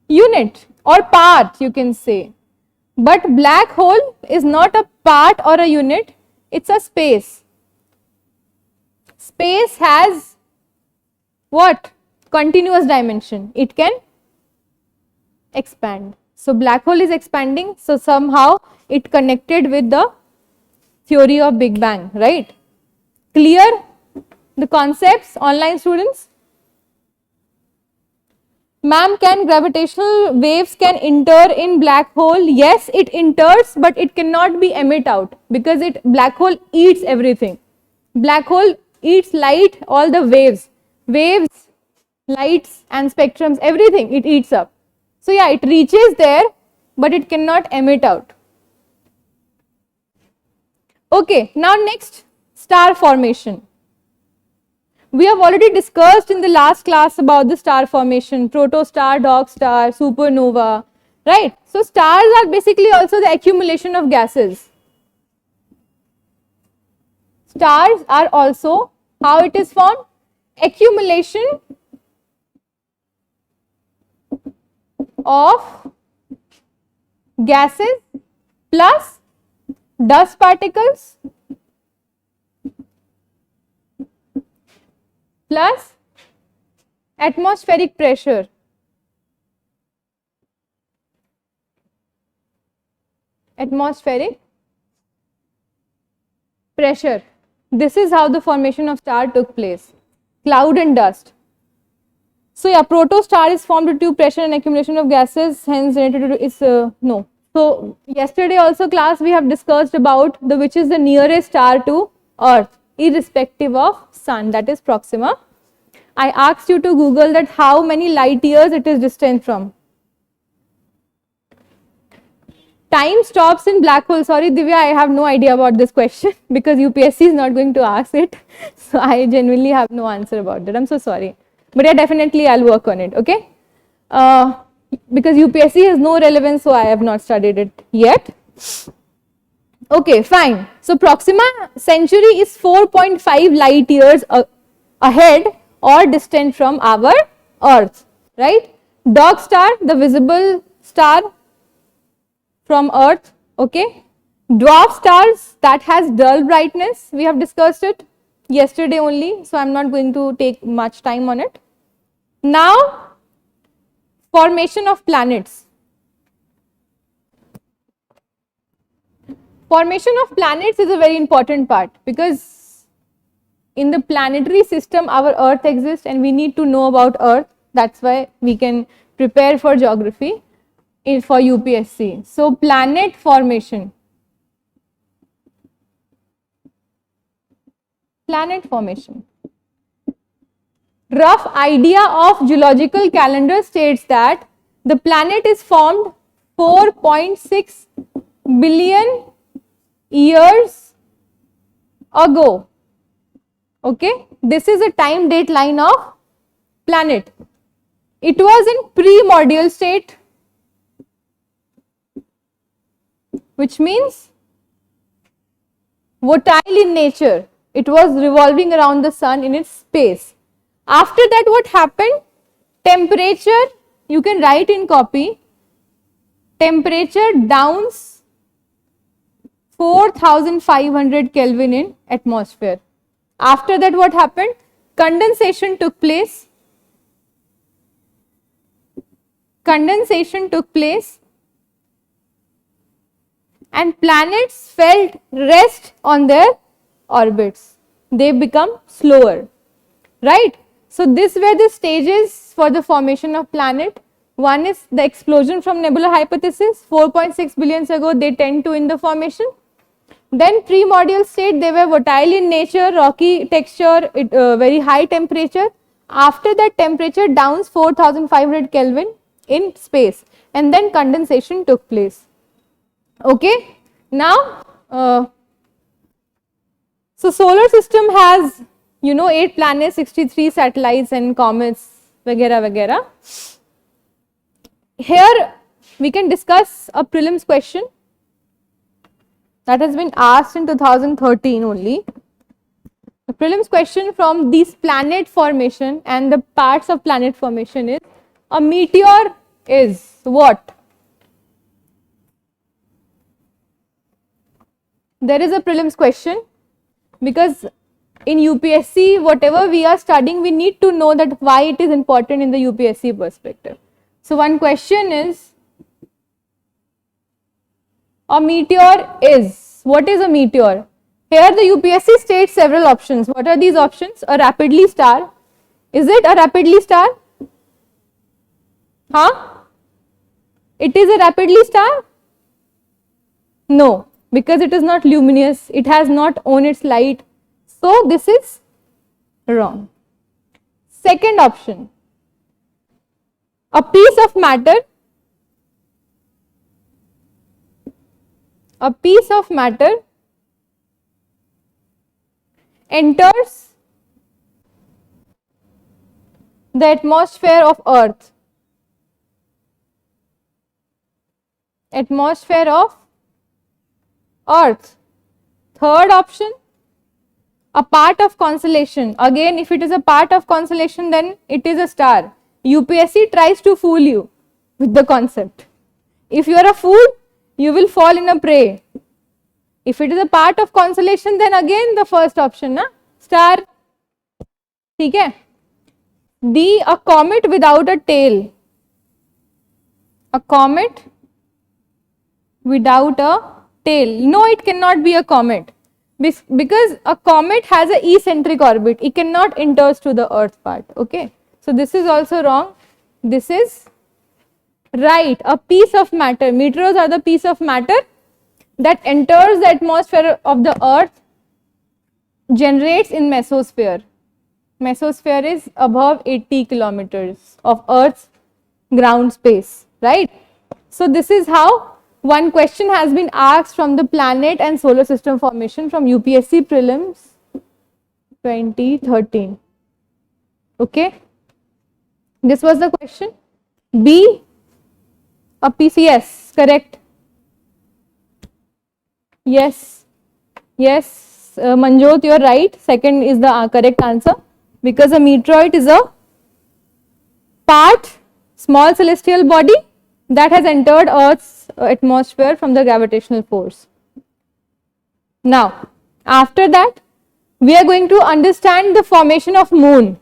unit or part, you can say. But black hole is not a part or a unit, it's a space. Space has what? Continuous dimension. It can expand. So black hole is expanding, so somehow it connected with the theory of Big Bang, right? Clear the concepts, online students? Ma'am, can gravitational waves can enter in black hole? Yes, it enters, but it cannot be emit out because black hole eats everything. Black hole eats light, all the waves, lights and spectrums, everything it eats up. So yeah, it reaches there, but it cannot emit out. Okay, now next, star formation. We have already discussed in the last class about the star formation, protostar, dog star, supernova, right? So stars are basically also the accumulation of gases. Stars are also, how it is formed? Accumulation of gases plus dust particles plus atmospheric pressure. Atmospheric pressure. This is how the formation of star took place. Cloud and dust. So yeah, protostar is formed due to pressure and accumulation of gases, hence is no. So yesterday also class we have discussed about which is the nearest star to Earth, irrespective of sun, that is Proxima. I asked you to Google that how many light years it is distant from. Time stops in black hole. Sorry Divya, I have no idea about this question because UPSC is not going to ask it. So I genuinely have no answer about that. I'm so sorry. But yeah, definitely I'll work on it, okay? Because UPSC has no relevance, so I have not studied it yet. Okay, fine. So Proxima Centauri is 4.5 light years ahead or distant from our Earth, right? Dog star, the visible star from Earth, okay? Dwarf stars, that has dull brightness, we have discussed it yesterday only, so I'm not going to take much time on it. Now, formation of planets. Formation of planets is a very important part because in the planetary system our Earth exists and we need to know about Earth. That's why we can prepare for geography for UPSC. So planet formation. Planet formation. Rough idea of geological calendar states that the planet is formed 4.6 billion years ago. Okay, this is a time date line of planet. It was in primordial state, which means volatile in nature. It was revolving around the sun in its space. After that, what happened? Temperature, you can write in copy, temperature downs 4500 Kelvin in atmosphere. After that, what happened? Condensation took place. Condensation took place and planets felt rest on their orbits. They become slower, right? So these were the stages for the formation of planet. One is the explosion from Nebular Hypothesis, 4.6 billion years ago they tend to in the formation. Then primordial state, they were volatile in nature, rocky texture, very high temperature. After that temperature downs 4500 Kelvin in space. and then condensation took place. Okay, now so solar system has 8 planets, 63 satellites and comets, vagera vagera. Here we can discuss a prelims question that has been asked in 2013 only. The prelims question from this planet formation and the parts of planet formation is, a meteor is what? There is a prelims question, because in UPSC whatever we are studying, we need to know that why it is important in the UPSC perspective. So one question is, a meteor is, what is a meteor? Here the UPSC states several options. What are these options? A rapidly star. Is it a rapidly star? Huh? It is a rapidly star? No, because it is not luminous, it has not owned its light. So this is wrong. Second option, a piece of matter, enters the atmosphere of Earth. Atmosphere of Earth. Third option, a part of constellation. Again, if it is a part of constellation, then it is a star. UPSC tries to fool you with the concept. If you are a fool, you will fall in a prey. If it is a part of constellation, then again the first option, na? Star. ठीक है? D, a comet without a tail. A comet without a tail. No, it cannot be a comet, because a comet has an eccentric orbit. It cannot enter to the Earth part. Okay, so this is also wrong. This is right. A piece of matter. Meteors are the piece of matter that enters the atmosphere of the Earth, generates in mesosphere. Mesosphere is above 80 kilometers of Earth's ground space, right? So this is how one question has been asked from the planet and solar system formation from UPSC prelims 2013. Okay, this was the question. B, a PCS, correct? Yes, yes, Manjot, you are right. Second is the correct answer, because a meteoroid is a part, small celestial body that has entered Earth's atmosphere from the gravitational force. Now, after that, we are going to understand the formation of moon.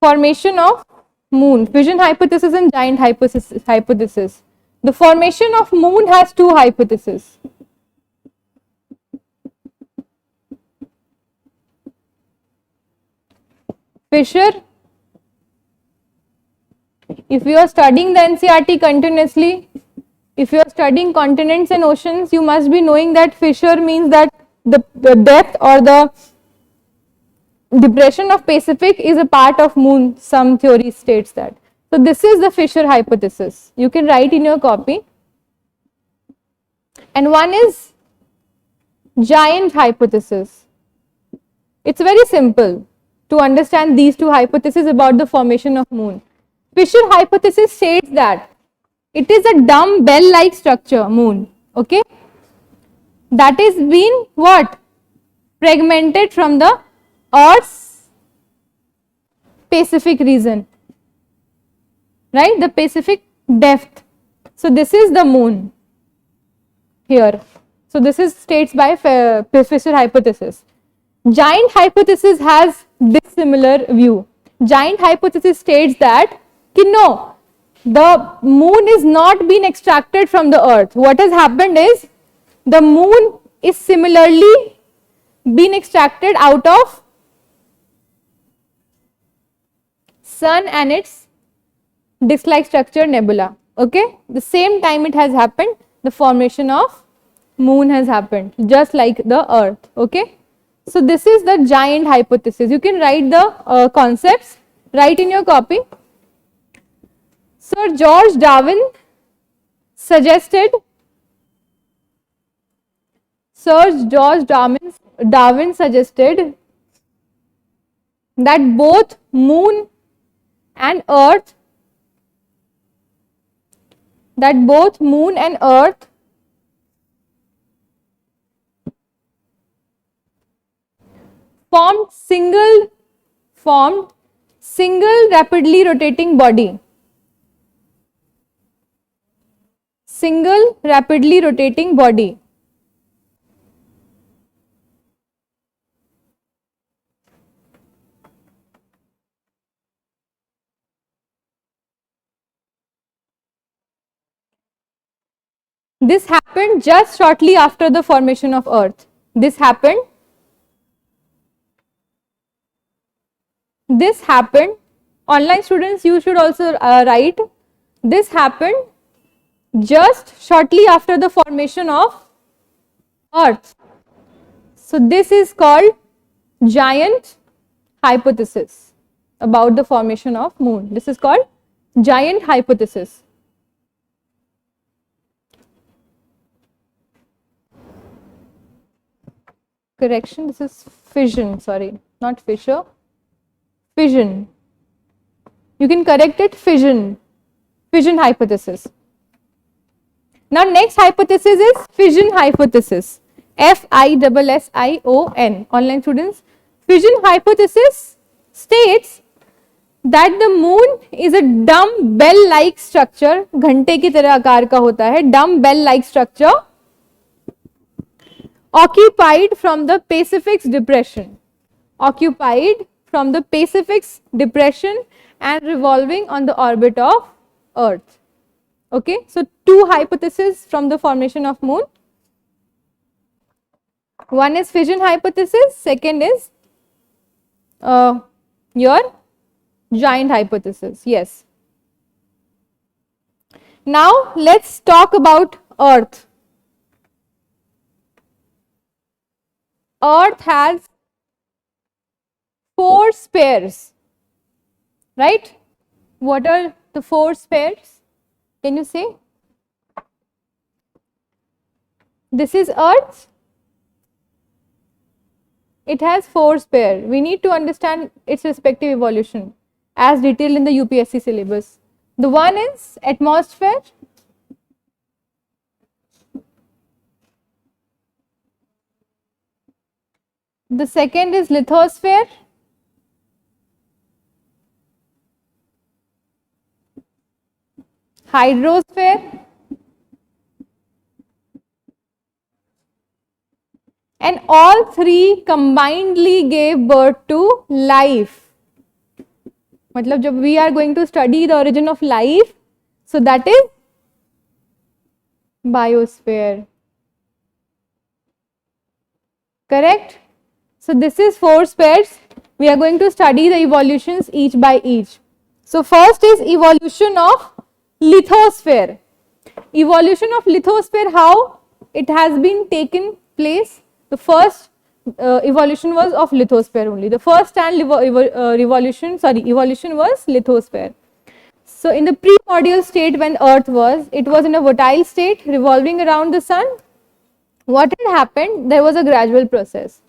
Formation of moon, fission hypothesis and giant hypothesis. The formation of moon has two hypotheses. Fisher, if you are studying the NCERT continuously, if you are studying continents and oceans, you must be knowing that fissure means that the depth or the depression of Pacific is a part of moon. Some theory states that. So this is the Fisher hypothesis. You can write in your copy. And one is giant hypothesis. It's very simple to understand these two hypotheses about the formation of moon. Fisher hypothesis states that it is a dumb bell-like structure, moon, okay, that is been what? Fragmented from the Earth's Pacific region, right? The Pacific depth. So this is the moon here. So this is states by Fisher hypothesis. Giant hypothesis has this similar view. Giant hypothesis states that no, the moon is not being extracted from the Earth. What has happened is the moon is similarly being extracted out of sun and its disk-like structure nebula. Okay, the same time it has happened, the formation of moon has happened, just like the Earth. Okay, So this is the giant hypothesis. You can write the concepts, write in your copy. Sir George Darwin suggested, Darwin suggested that both moon and earth formed single rapidly rotating body. Single rapidly rotating body. This happened just shortly after the formation of Earth. This happened. Online students, you should also write. This happened just shortly after the formation of Earth. So this is called giant hypothesis about the formation of moon. This is called giant hypothesis. Correction, this is fission, sorry, not fissure. Fission. You can correct it, fission hypothesis. Now next hypothesis is fission hypothesis. Fission. Online students, fission hypothesis states that the moon is a dumb bell-like structure. घंटे की तरह आकार का होता है, dumb bell-like structure occupied from the Pacific depression. And revolving on the orbit of Earth. Okay, so two hypotheses from the formation of moon. One is fission hypothesis, second is your giant hypothesis. Yes. Now let's talk about Earth. Earth has 4 spheres, right? What are the 4 spheres? Can you say? This is Earth. It has 4 spheres. We need to understand its respective evolution as detailed in the UPSC syllabus. The one is atmosphere. The second is lithosphere. Hydrosphere. And all 3 combinedly gave birth to life. मतलब जब we are going to study the origin of life, so that is biosphere. Correct? So this is 4 spheres. We are going to study the evolutions each by each. So first is evolution of lithosphere. Evolution of lithosphere, how it has been taken place. The first evolution was of lithosphere only. The first evolution was lithosphere. So in the primordial state when Earth was, it was in a volatile state revolving around the sun. What had happened? There was a gradual process.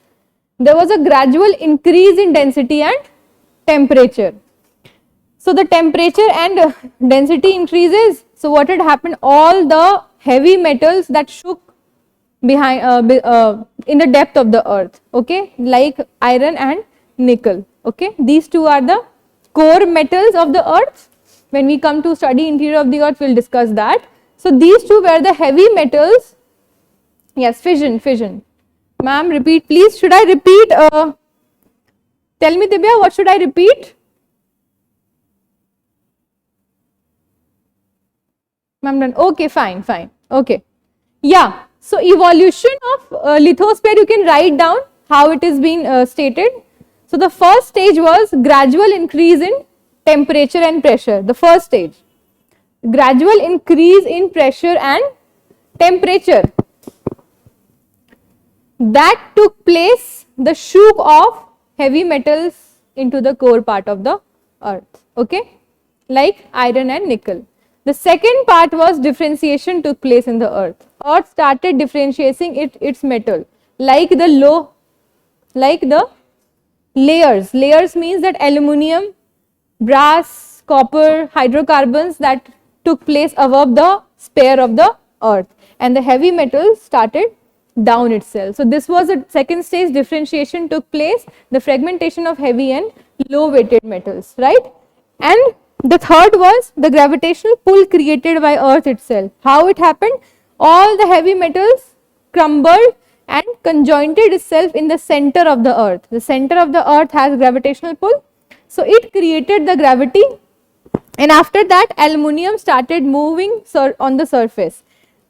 There was a gradual increase in density and temperature. So the temperature and density increases. So what had happened? All the heavy metals that shook behind in the depth of the earth, okay, like iron and nickel, okay, these two are the core metals of the earth. When we come to study interior of the earth, we'll discuss that. So these two were the heavy metals. Yes, fission. Ma'am, repeat please. Should I repeat? Tell me, Dibya, what should I repeat? Ma'am, done. Okay, fine. Okay. Yeah. So evolution of lithosphere, you can write down how it is being stated. So the first stage was gradual increase in temperature and pressure. The first stage, gradual increase in pressure and temperature. that took place, the shook of heavy metals into the core part of the earth, okay, like iron and nickel. The second part was differentiation took place in the earth. Earth started differentiating its metal, like the layers. Layers means that aluminum, brass, copper, hydrocarbons that took place above the sphere of the earth, and the heavy metals started down itself. So this was a second stage, differentiation took place, the fragmentation of heavy and low weighted metals, right? And the third was the gravitational pull created by earth itself. How it happened? All the heavy metals crumbled and conjointed itself in the center of the earth. The center of the earth has gravitational pull, so it created the gravity, and after that aluminium started moving on the surface,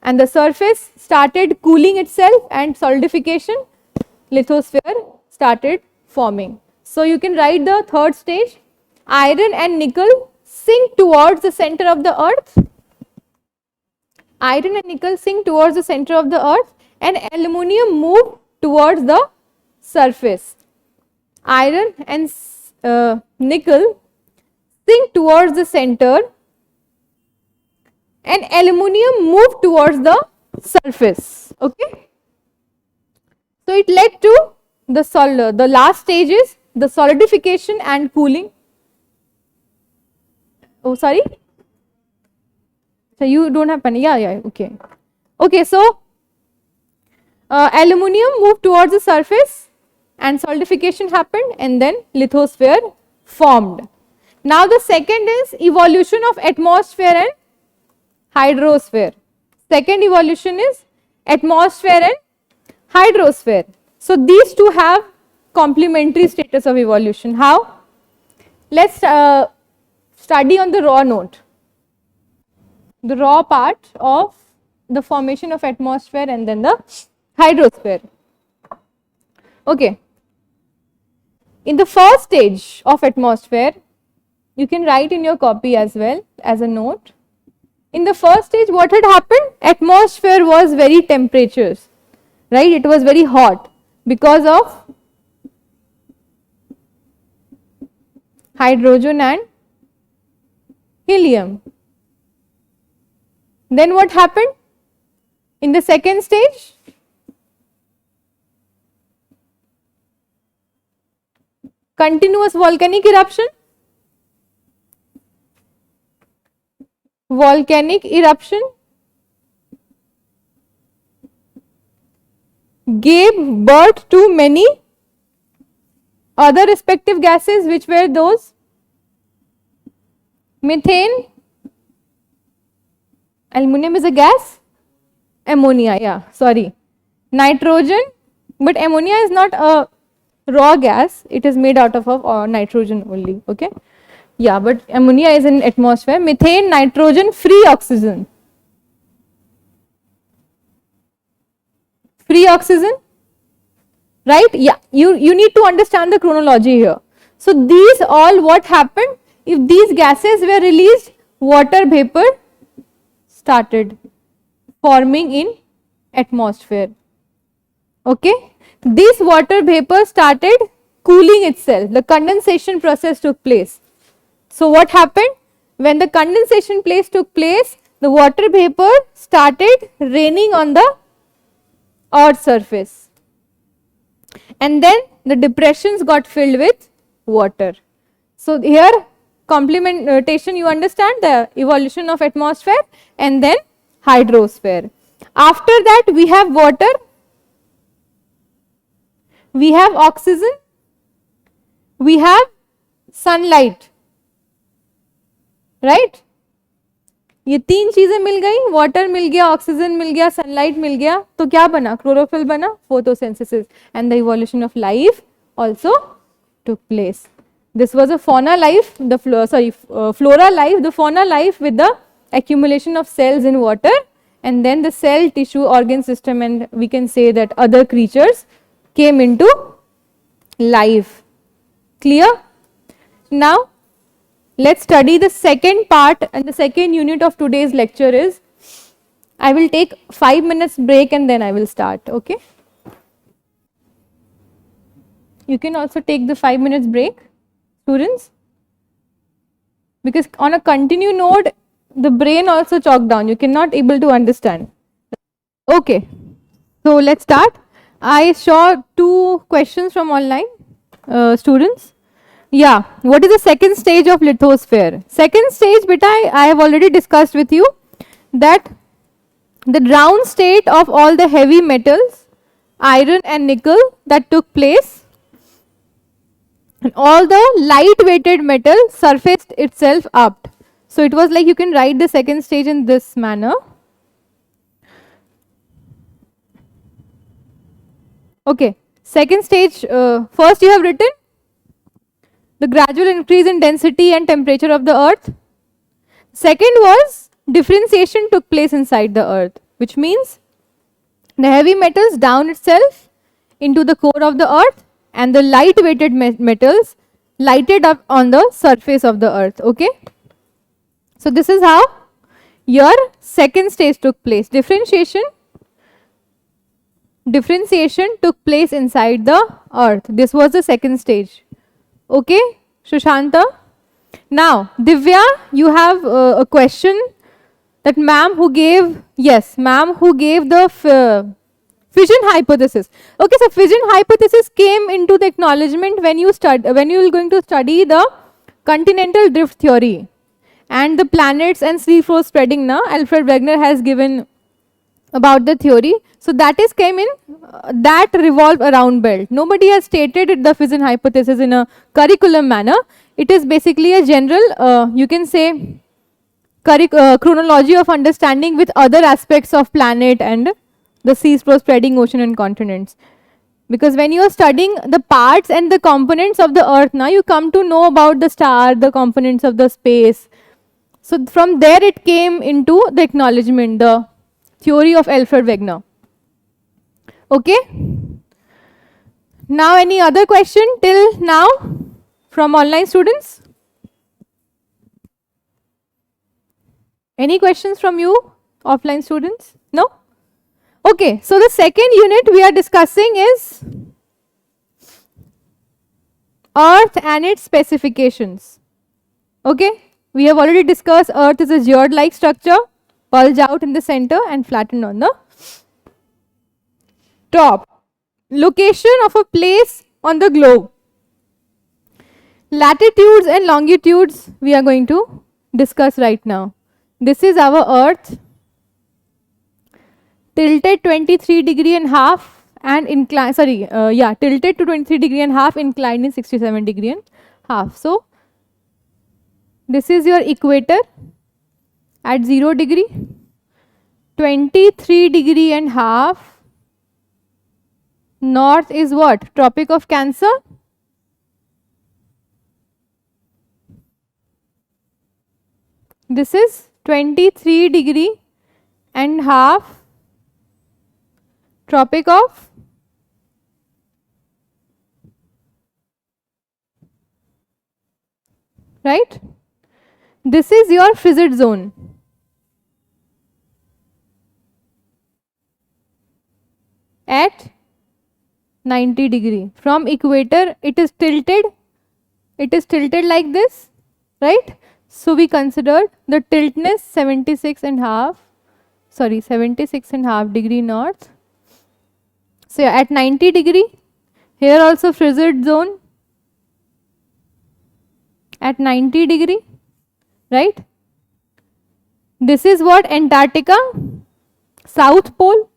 and the surface started cooling itself, and solidification, lithosphere started forming. So you can write the third stage: iron and nickel sink towards the center of the earth, iron and nickel sink towards the center of the earth, and aluminium move towards the surface. Iron and nickel sink towards the center, and aluminium move towards the surface, okay. So it led to the last stage is the solidification and cooling. Oh, sorry. So you don't have pen? Yeah, okay. Okay, so aluminium moved towards the surface and solidification happened, and then lithosphere formed. Now the second is evolution of atmosphere and hydrosphere. Second evolution is atmosphere and hydrosphere. So these two have complementary status of evolution. How? Let's study on the raw note, the raw part of the formation of atmosphere and then the hydrosphere. Okay. In the first stage of atmosphere, you can write in your copy as well as a note. In the first stage, what had happened? Atmosphere was very temperatures, right? It was very hot because of hydrogen and helium. Then what happened? In the second stage, continuous volcanic eruption. Volcanic eruption gave birth to many other respective gases, which were those: methane, aluminum is a gas, ammonia, yeah, sorry, nitrogen, but ammonia is not a raw gas, it is made out of nitrogen only, okay. Yeah, but ammonia is in atmosphere. Methane, nitrogen, free oxygen. Free oxygen, right? Yeah, you need to understand the chronology here. So these all, what happened? If these gases were released, water vapor started forming in atmosphere. Okay, this water vapor started cooling itself. The condensation process took place. So what happened? When the condensation took place, the water vapor started raining on the earth's surface, and then the depressions got filled with water. So here complementation, you understand the evolution of atmosphere and then hydrosphere. After that we have water, we have oxygen, we have sunlight, right ये तीन चीजें मिल गई, water मिल गया, oxygen मिल गया, sunlight मिल गया, तो क्या बना? क्लोरोफिल बना, photosynthesis, and the evolution of life also took place. This was a fauna life, the flora life, the fauna life with the accumulation of cells in water, and then the cell, tissue, organ system, and we can say that other creatures came into life. Clear? Now let's study the second part, and the second unit of today's lecture is, I will take 5 minutes break and then I will start, okay? You can also take the 5 minutes break, students, because on a continue node, the brain also chalk down. You cannot able to understand. Okay, so let's start. I saw 2 questions from online students. Yeah, what is the second stage of lithosphere? Second stage, beta, I have already discussed with you that the ground state of all the heavy metals, iron and nickel, that took place, and all the light weighted metal surfaced itself up. So it was like, you can write the second stage in this manner. Okay, second stage, first you have written the gradual increase in density and temperature of the earth. Second was differentiation took place inside the earth, which means the heavy metals down itself into the core of the earth, and the light weighted metals lighted up on the surface of the earth. Okay, so this is how your second stage took place. Differentiation took place inside the earth. This was the second stage. Okay, Shushanta. Now, Divya, you have a question that ma'am who gave, yes, ma'am who gave the fission hypothesis. Okay, so fission hypothesis came into the acknowledgement when you are going to study the continental drift theory and the planets and sea floor spreading. Now, Alfred Wegener has given about the theory. So that is came in that revolve around belt. Nobody has stated the fission hypothesis in a curriculum manner. It is basically a general, you can say, chronology of understanding with other aspects of planet and the seas floor spreading ocean and continents. Because when you are studying the parts and the components of the earth, now you come to know about the star, the components of the space. So from there it came into the acknowledgement, the theory of Alfred Wegener. Okay. Now any other question till now from online students? Any questions from you offline students? No? Okay, so the second unit we are discussing is Earth and its specifications. Okay, we have already discussed Earth is a geoid-like structure, bulge out in the center and flattened on the top. Location of a place on the globe. Latitudes and longitudes we are going to discuss right now. This is our Earth, tilted 23.5 and inclined, tilted to 23.5, inclined in 67.5. So this is your equator at 0 degree, 23.5. North is what? Tropic of Cancer. This is 23.5, Tropic of right. This is your frigid zone. At 90 degree. From equator it is tilted. It is tilted like this, right? So we considered the tiltness 76.5 degree north. So at 90 degree, here also frigid zone at 90 degree, right? This is what? Antarctica, South Pole.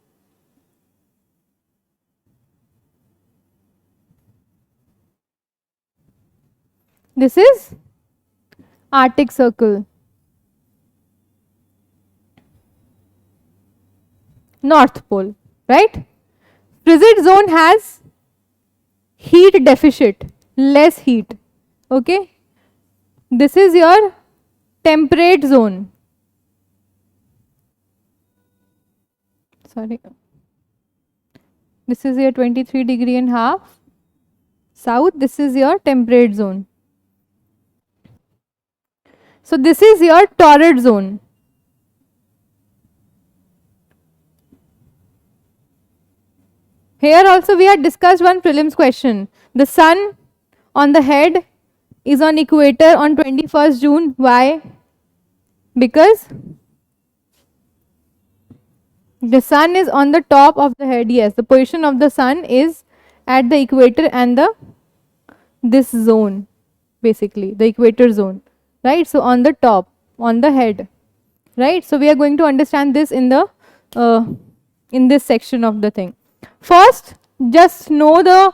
This is Arctic Circle. North Pole, right? Frigid zone has heat deficit, less heat. Okay. This is your temperate zone. Sorry. This is your 23.5 south. This is your temperate zone. So this is your torrid zone. Here also we had discussed one prelims question. The sun on the head is on equator on 21st June. Why? Because the sun is on the top of the head. Yes, the position of the sun is at the equator and this zone, basically the equator zone, right? So on the top, on the head, right? So we are going to understand this in this section of the thing. First, just know the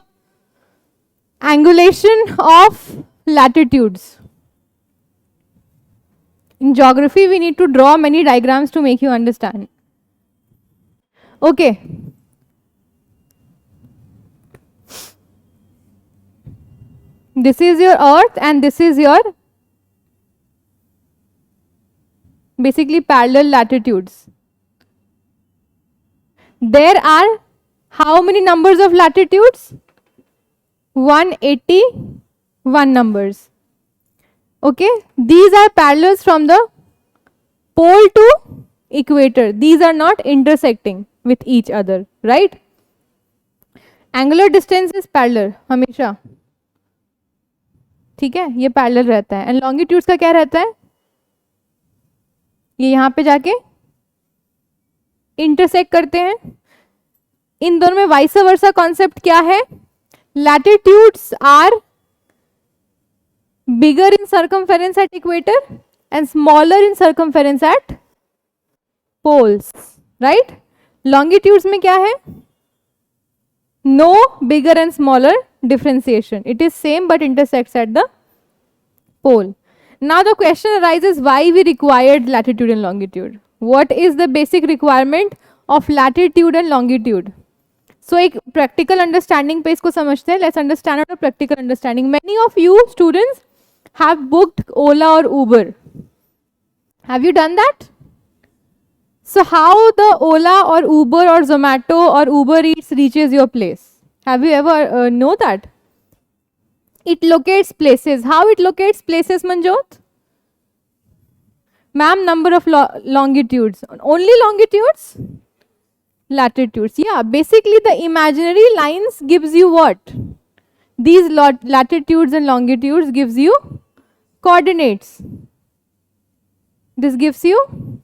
angulation of latitudes. In geography, we need to draw many diagrams to make you understand. Okay. This is your Earth and this is your basically parallel latitudes. There are how many numbers of latitudes? 181 numbers. Okay, these are parallels from the pole to equator. These are not intersecting with each other, right? Angular distance is parallel हमेशा, ठीक है, ये parallel रहता है. And longitudes का क्या रहता है? ये यहाँ पे जाके इंटरसेक्ट करते हैं. इन दोनों में वाइस वर्सा कॉन्सेप्ट क्या है? Latitudes are bigger in circumference at equator and smaller in circumference at poles, right? Longitudes में क्या है? No bigger and smaller differentiation. It is same but intersects at the pole. Now the question arises, why we required latitude and longitude? What is the basic requirement of latitude and longitude? So एक practical understanding पे इसको समझते हैं. Let's understand our practical understanding. Many of you students have booked Ola or Uber. Have you done that? So how the Ola or Uber or Zomato or Uber Eats reaches your place? Have you ever know that? It locates places. How it locates places, Manjot? Ma'am, number of longitudes. Only longitudes? Latitudes. Yeah, basically the imaginary lines gives you what? These latitudes and longitudes gives you coordinates. This gives you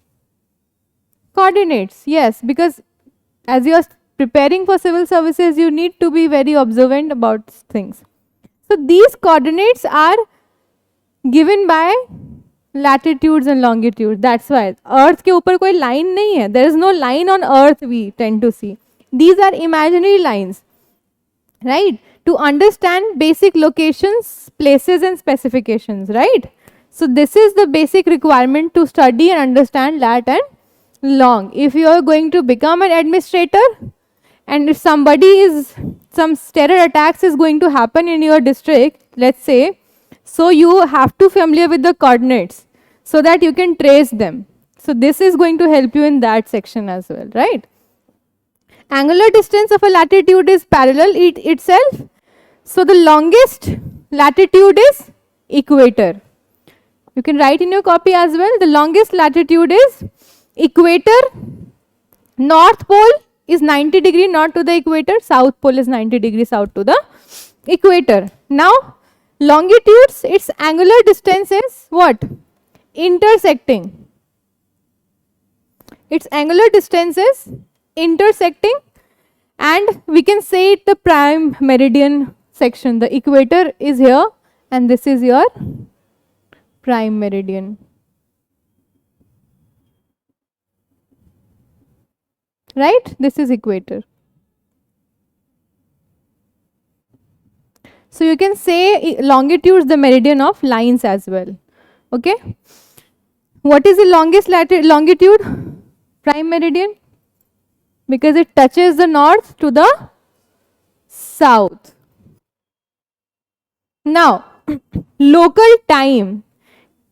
coordinates. Yes, because as you are preparing for civil services, you need to be very observant about things. So these coordinates are given by latitudes and longitudes. That's why Earth के ऊपर कोई line नहीं है. There is no line on Earth we tend to see. These are imaginary lines, right? To understand basic locations, places and specifications, right? So this is the basic requirement to study and understand lat and long. If you are going to become an administrator, and if some terror attacks is going to happen in your district, let's say, so you have to familiar with the coordinates so that you can trace them. So this is going to help you in that section as well, right? Angular distance of a latitude is parallel itself. So the longest latitude is equator. You can write in your copy as well. The longest latitude is equator. North pole is 90 degree north to the equator, south pole is 90 degrees south to the equator. Now longitudes, its angular distance is what? Intersecting. Its angular distance is intersecting, and we can say it the prime meridian section. The equator is here and this is your prime meridian. Right? This is equator. So you can say longitude is the meridian of lines as well. Okay? What is the longest longitude? Prime meridian. Because it touches the north to the south. Now, local time.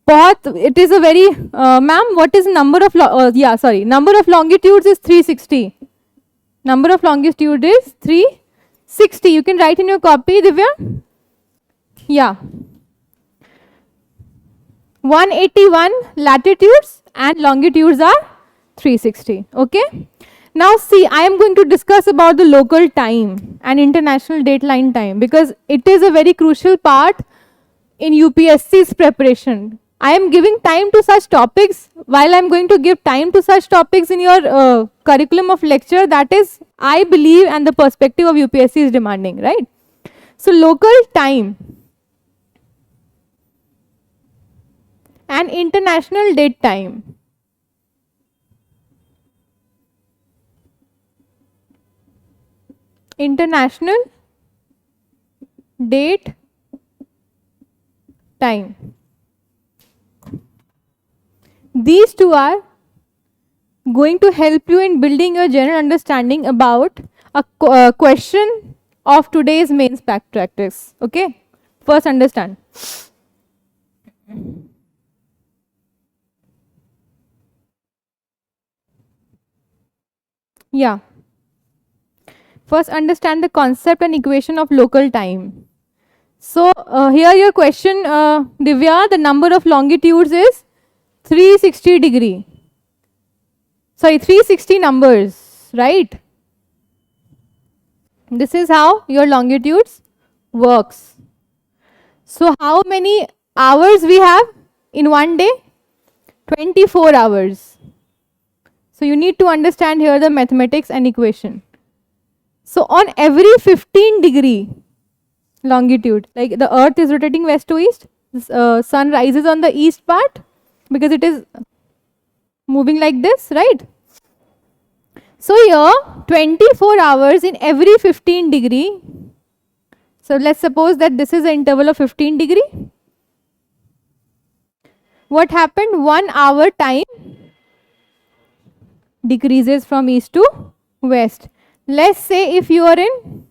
It is a very, ma'am, what is number of, number of longitudes is 360. Number of longitude is 360. You can write in your copy, Divya. Yeah. 181 latitudes and longitudes are 360. Okay. Now see, I am going to discuss about the local time and international dateline time, because it is a very crucial part in UPSC's preparation. I am giving time to such topics. While I am going to give time to such topics in your curriculum of lecture, that is, I believe, and the perspective of UPSC is demanding, right? So local time and international date time. International date time. These two are going to help you in building your general understanding about a question of today's mains practice. Okay, first understand. Yeah. First understand the concept and equation of local time. So here your question, Divya, the number of longitudes is 360 degree. Sorry, 360 numbers, right? This is how your longitudes works. So how many hours we have in one day? 24 hours. So you need to understand here the mathematics and equation. So on every 15 degree longitude, like the earth is rotating west to east, sun rises on the east part because it is moving like this, right? So here 24 hours in every 15 degree. So let's suppose that this is an interval of 15 degree. What happened? 1 hour time decreases from east to west. Let's say if you are in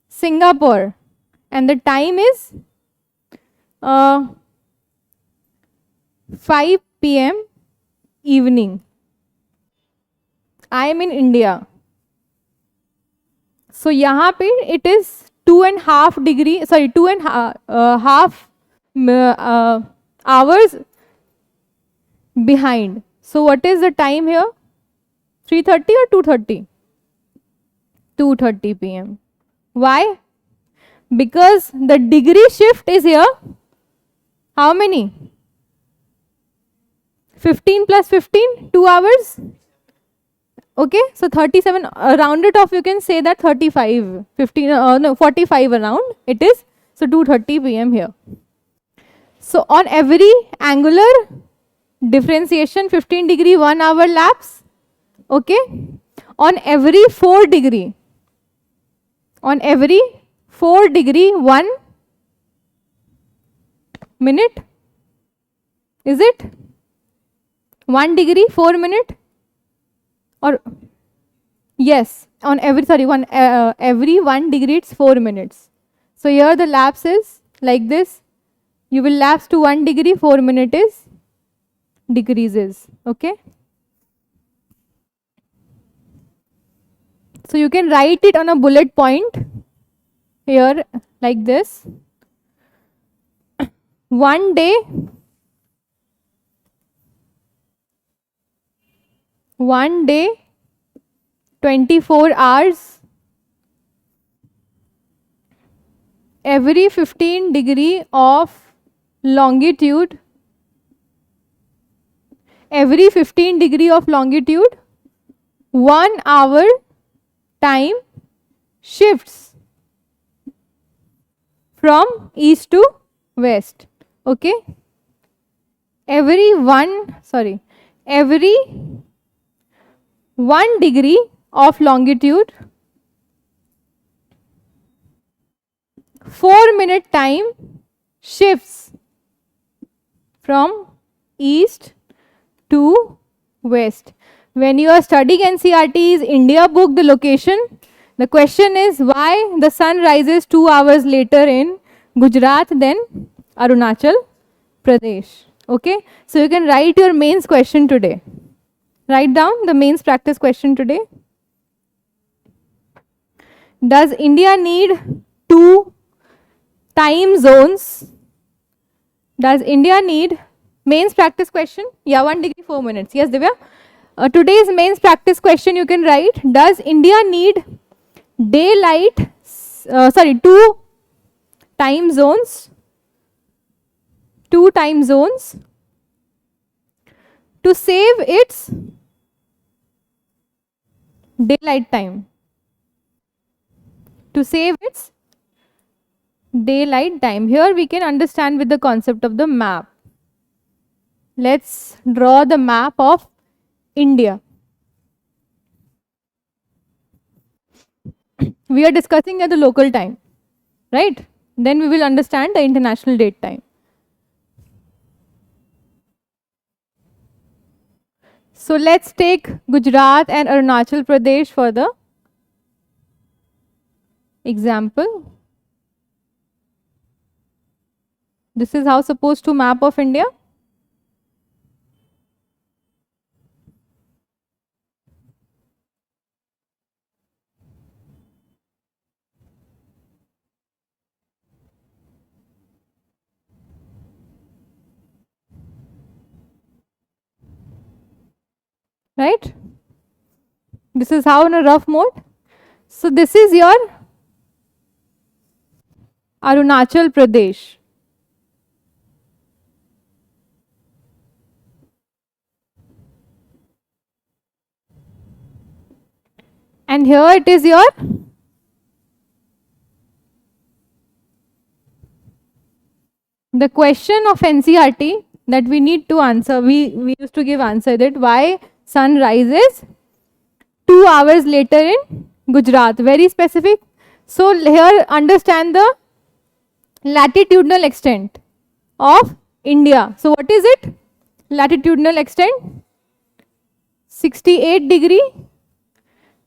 Singapore and the time is 5 p.m. evening. I am in India. So यहाँ पे it is 2.5 degree, sorry, 2.5 hours behind. So what is the time here? 3:30 or 2:30? 2:30 p.m. Why? Because the degree shift is here. How many? 15 plus 15, 2 hours. Okay, so 37, round it off, you can say that 35, 15, no, 45 around it is. So 2:30 p.m. here. So on every angular differentiation, 15 degree, 1 hour lapse. Okay, on every 4 degree, 1 minute, is it 1 degree 4 minute, or yes, on every, sorry, every 1 degree it's 4 minutes. So here the lapse is like this. You will lapse to 1 degree, 4 minute is decreases. Okay, so you can write it on a bullet point here like this. 1 day, 24 hours, every 15 degree of longitude, 1 hour time shifts from east to west. Okay, every 1 degree of longitude, 4 minute time shifts from east to west. When you are studying NCERT's India book, the location, the question is why the sun rises 2 hours later in Gujarat than Arunachal Pradesh. Okay, so you can write your mains question today. Write down the mains practice question today. Does India need 2 time zones? Does India need, mains practice question? Yeah, 1 degree 4 minutes. Yes, Divya. Today's mains practice question you can write: does India need daylight, two time zones, to save its daylight time? To save its daylight time. Here we can understand with the concept of the map. Let's draw the map of India. We are discussing at the local time, right? Then we will understand the international date time. So let's take Gujarat and Arunachal Pradesh for the example. This is how supposed to map of India. Right? This is how in a rough mode. So this is your Arunachal Pradesh. And here it is your the question of NCERT that we need to answer. We used to give answer that why sun rises 2 hours later in Gujarat. Very specific. So here understand the latitudinal extent of India. So what is it? Latitudinal extent 68 degree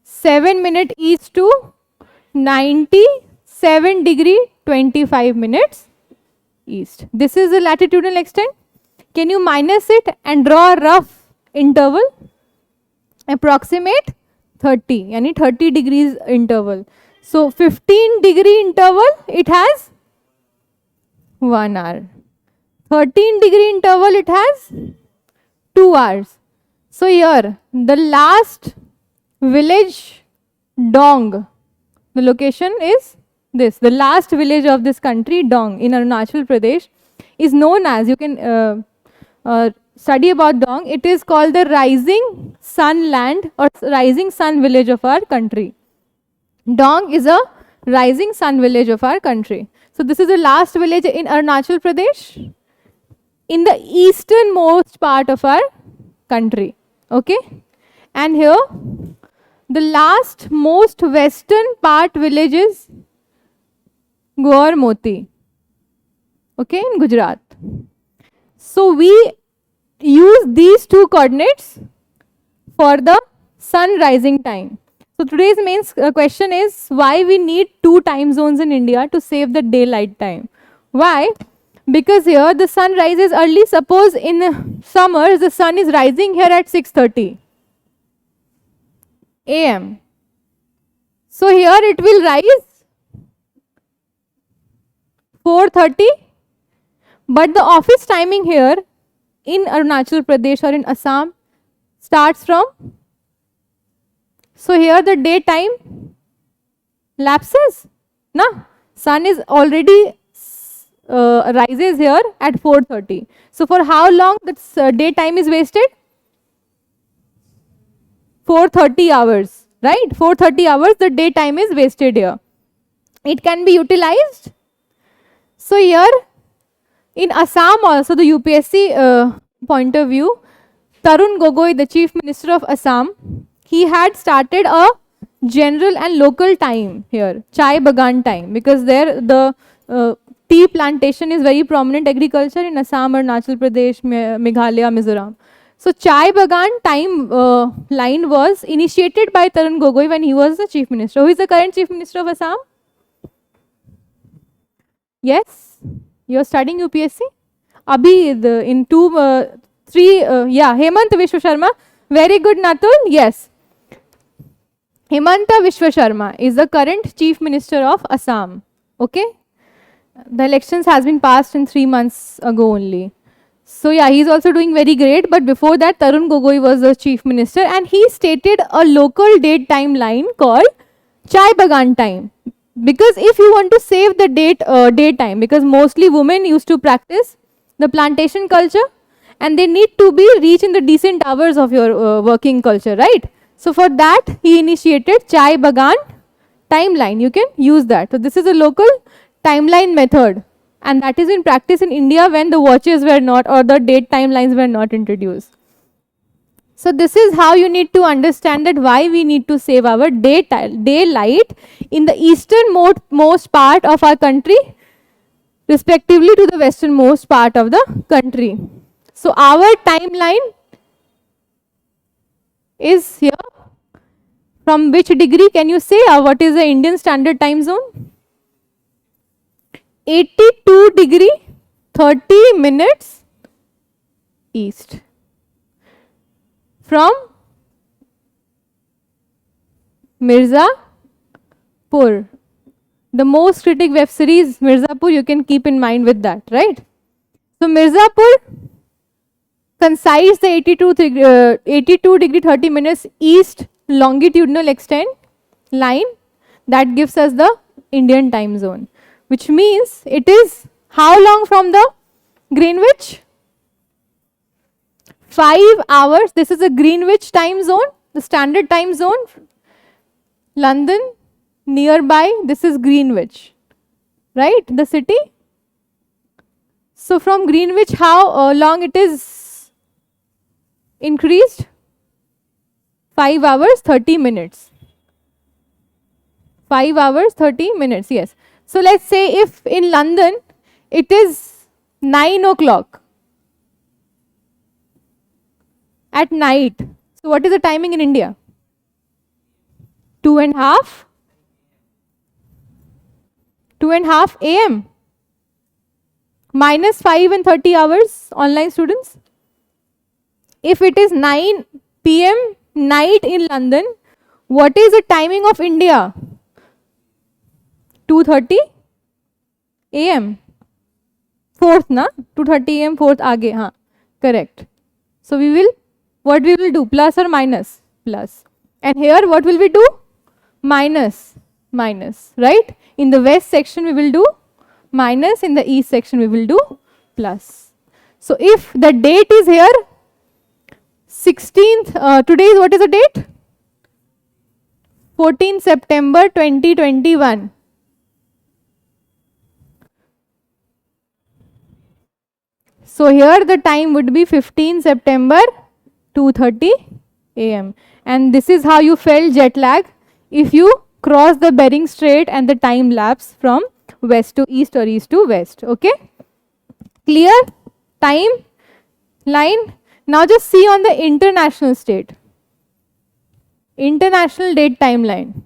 7 minute east to 97 degree 25 minutes east. This is the latitudinal extent. Can you minus it and draw a rough interval? Approximate 30, yani 30 degrees interval. So 15 degree interval, it has 1 hour. 13 degree interval, it has 2 hours. So here, the last village, Dong, the location is this. The last village of this country, Dong, in Arunachal Pradesh, is known as, you can study about Dong, it is called the rising sun land or rising sun village of our country. Dong is a rising sun village of our country. So this is the last village in Arunachal Pradesh, in the easternmost part of our country. Okay? And here, the last most western part village is Gormoti. Okay, in Gujarat. So we use these two coordinates for the sun rising time. So today's main question is why we need 2 time zones in India to save the daylight time. Why? Because here the sun rises early. Suppose in summers the sun is rising here at 6:30 AM. So here it will rise 4:30, but the office timing here in Arunachal Pradesh or in Assam starts from, so here the daytime lapses. Na? Sun is already rises here at 4:30. So for how long the daytime is wasted? 430 hours, right? 430 hours the daytime is wasted here. It can be utilized. So here in Assam also, the UPSC point of view, Tarun Gogoi, the Chief Minister of Assam, he had started a general and local time here, Chai Bagan time, because there the tea plantation is very prominent agriculture in Assam, Arunachal Pradesh, Meghalaya, Mizoram. So Chai Bagan time line was initiated by Tarun Gogoi when he was the Chief Minister. Who is the current Chief Minister of Assam? Yes? You are studying UPSC? Abhi in 2, 3, yeah, Hemant Vishwa Sharma. Very good, Natul. Yes. Hemanta Vishwa Sharma is the current Chief Minister of Assam. Okay? The elections has been passed in 3 months ago only. So yeah, he's also doing very great. But before that, Tarun Gogoi was the chief minister, and he stated a local date timeline called Chai Bagan time. Because if you want to save the daytime, because mostly women used to practice the plantation culture, and they need to be reached in the decent hours of your working culture, right? So for that, he initiated Chai Bagan timeline. You can use that. So this is a local timeline method, and that is in practice in India when the watches were not, or the date timelines were not introduced. So this is how you need to understand that why we need to save our daylight in the easternmost part of our country, respectively to the westernmost part of the country. So our timeline is here. From which degree can you say what is the Indian Standard Time Zone? 82 degree 30 minutes east. From Mirzapur. The most critic web series Mirzapur, you can keep in mind with that, right? So Mirzapur coincides the 82 degree 30 minutes east longitudinal extent line that gives us the Indian time zone, which means it is how long from the Greenwich? 5 hours. This is a Greenwich time zone, the standard time zone. London nearby, this is Greenwich, right? The city. So from Greenwich, how long it is increased? 5 hours 30 minutes. 5 hours 30 minutes, yes. So let's say if in London it is 9 o'clock at night. So what is the timing in India? 2:30 a.m. minus 5 and 30 hours, online students. If it is 9 p.m. night in London, what is the timing of India? 2:30 a.m. Fourth, na? 2:30 a.m. fourth aage, हाँ, correct. So we will, what we will do, plus or minus? Plus. And here what will we do? Minus, right? In the west section we will do minus, in the east section we will do plus. So if the date is here, 16th, today is, what is the date? 14 September 2021. So here the time would be 15 September 2:30 a.m. And this is how you felt jet lag if you cross the Bering Strait and the time lapse from west to east or east to west. Okay? Clear? Time line. Now just see on the international state. International date timeline.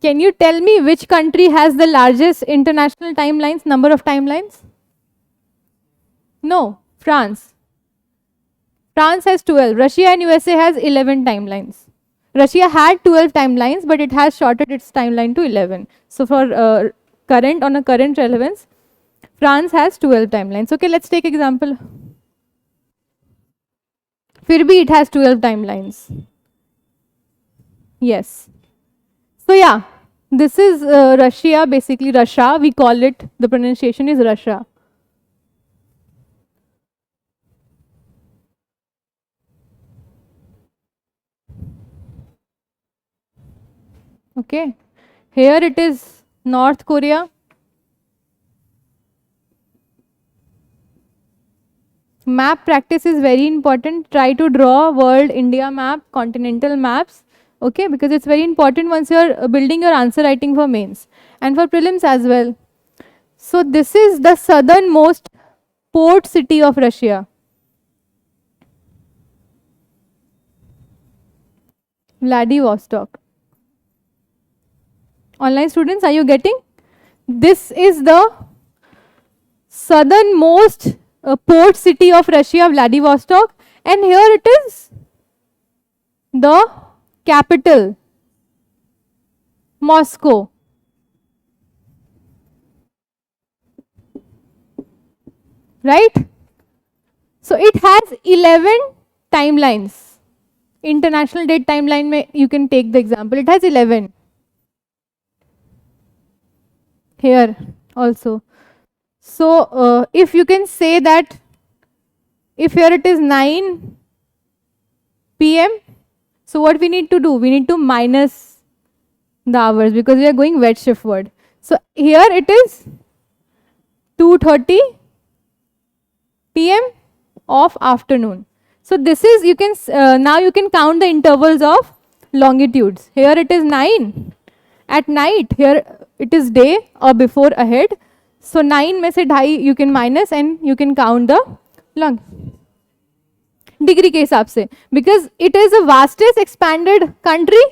Can you tell me which country has the largest international timelines, number of timelines? No, France. France has 12. Russia and USA has 11 timelines. Russia had 12 timelines, but it has shortened its timeline to 11. So for on a current relevance, France has 12 timelines. Okay, let's take example. फिर भी it has 12 timelines. Yes. So yeah, this is Russia, basically Russia. We call it, the pronunciation is Russia. Okay, here it is North Korea. Map practice is very important. Try to draw world India map, continental maps, okay, because it's very important once you're building your answer writing for mains and for prelims as well. So this is the southernmost port city of Russia. Vladivostok. Online students, are you getting? This is the southernmost port city of Russia, Vladivostok, and here it is the capital, Moscow. Right? So it has 11 timelines. International date timeline mein you can take the example. It has 11. Here also. So if you can say that if here it is 9 p.m. So what we need to do? We need to minus the hours because we are going redshifward. So here it is 2:30 p.m. of afternoon. So this is, you can now you can count the intervals of longitudes. Here it is 9 at night. Here it is day or before ahead. So 9 में से 2.5 you can minus and you can count the long degree के हिसाब से, because it is a vastest expanded country.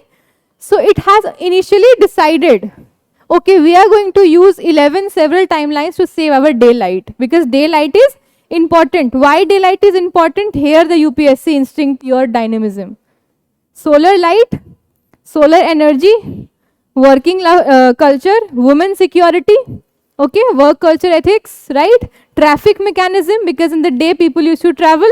So it has initially decided, okay, we are going to use 11 several timelines to save our daylight, because daylight is important. Why daylight is important? Here the UPSC instinct, pure dynamism. Solar light, solar energy, working culture, women security, okay, work culture ethics, right? Traffic mechanism, because in the day people used to travel.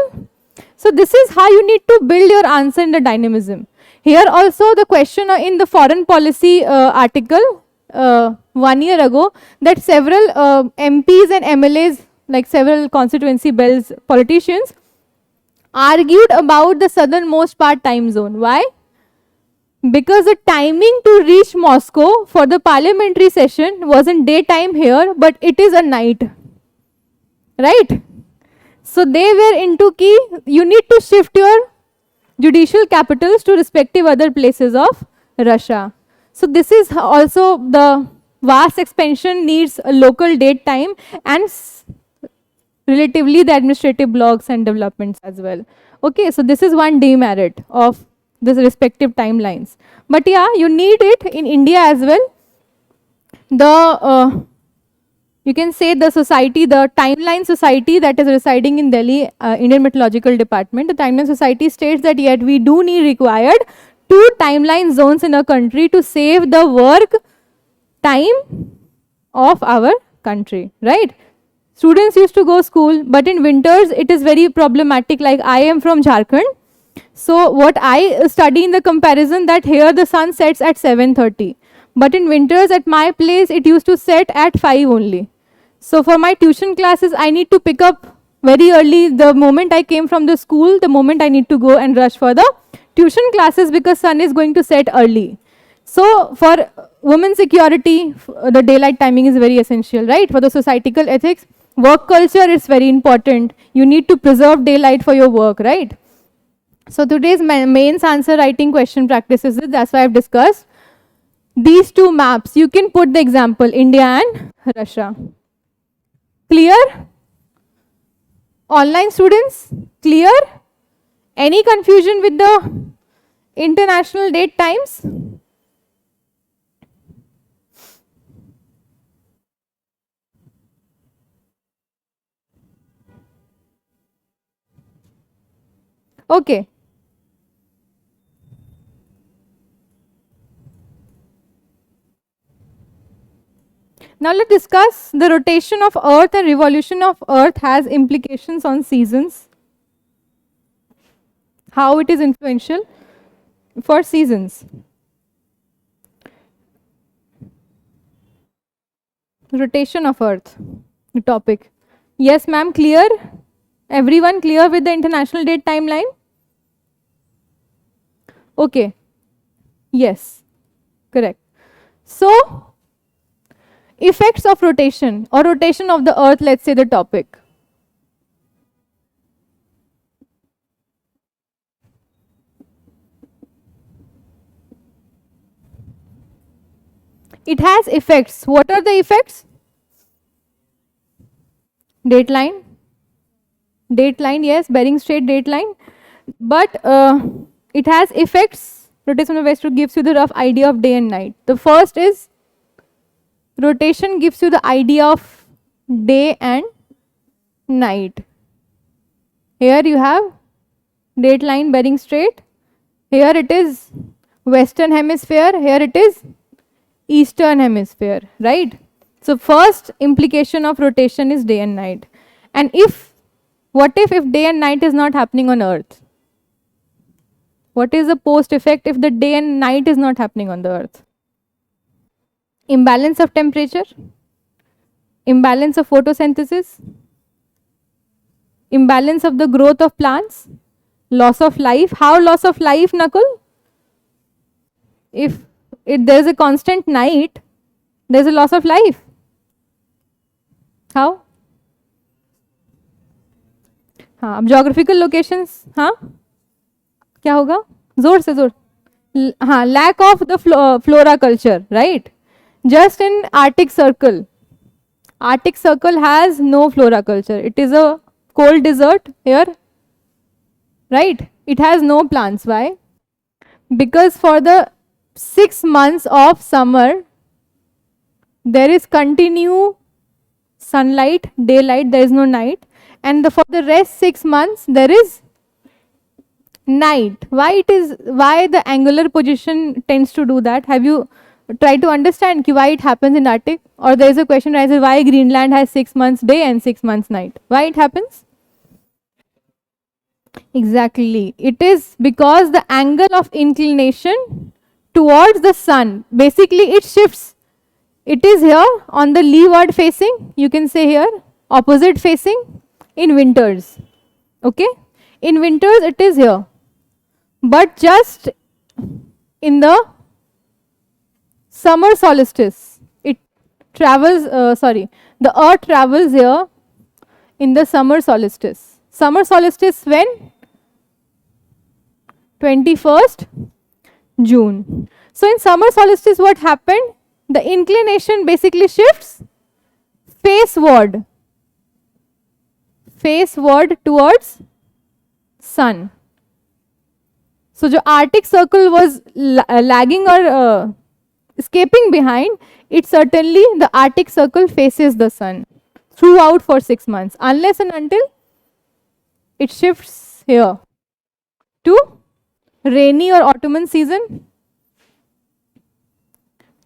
So this is how you need to build your answer in the dynamism. Here also the question in the foreign policy article 1 year ago, that several MPs and MLAs, like several constituency bells politicians, argued about the southernmost part time zone. Why? Because the timing to reach Moscow for the parliamentary session wasn't daytime here, but it is a night, right? So they were into key, you need to shift your judicial capitals to respective other places of Russia. So this is also the vast expansion needs a local date time and relatively the administrative blocks and developments as well. Okay, so this is one demerit of the respective timelines. But yeah, you need it in India as well. The you can say the society, the Timeline Society that is residing in Delhi, Indian Meteorological Department, the Timeline Society states that yet we do need required 2 timeline zones in a country to save the work time of our country, right? Students used to go school, but in winters it is very problematic. Like I am from Jharkhand. So what I study in the comparison, that here the sun sets at 7:30. But in winters at my place, it used to set at 5 only. So for my tuition classes, I need to pick up very early. The moment I came from the school, the moment I need to go and rush for the tuition classes, because sun is going to set early. So for women security, the daylight timing is very essential, right? For the societal ethics, work culture is very important. You need to preserve daylight for your work, right? So today's mains answer writing question practices, that's why I've discussed these 2 maps. You can put the example India and Russia. Clear? Online students, clear? Any confusion with the international date times? Okay. Now let's discuss the rotation of Earth and revolution of Earth has implications on seasons. How it is influential for seasons. Rotation of Earth, the topic. Yes, ma'am, clear? Everyone clear with the international date timeline? Okay. Yes, correct. So, effects of rotation or rotation of the Earth, let's say the topic. It has effects. What are the effects? Dateline. Dateline, yes, Bering Strait dateline. But it has effects. Rotation of west gives you the rough idea of day and night. The first is rotation gives you the idea of day and night. Here you have dateline Bering Strait. Here it is western hemisphere. Here it is eastern hemisphere, right? So first implication of rotation is day and night. And if What if day and night is not happening on Earth? What is the post effect if the day and night is not happening on the Earth? Imbalance of temperature, imbalance of photosynthesis, imbalance of the growth of plants, loss of life. How loss of life, Nakul? If there is a constant night, there is a loss of life. How? हाँ, अब geographical locations, हाँ क्या होगा? जोर से जोर. हाँ, lack of the flora culture, right? Just in Arctic Circle. Arctic Circle has no flora culture. It is a cold desert here, right? It has no plants. Why? Because for the 6 months of summer, there is continue sunlight, daylight, there is no night. And for the rest 6 months, there is night. Why the angular position tends to do that? Have you tried to understand why it happens in Arctic? Or there is a question arises, why Greenland has 6 months day and 6 months night? Why it happens? Exactly. It is because the angle of inclination towards the sun, basically it shifts. It is here on the leeward facing, you can say here, opposite facing in winters. Okay? In winters it is here. But just in the summer solstice, it travels, the earth travels here in the summer solstice. Summer solstice when? 21st June. So in summer solstice what happened? The inclination basically shifts faceward towards sun. So the Arctic Circle was lagging or escaping behind, it certainly the Arctic Circle faces the sun throughout for 6 months, unless and until it shifts here to rainy or autumn season.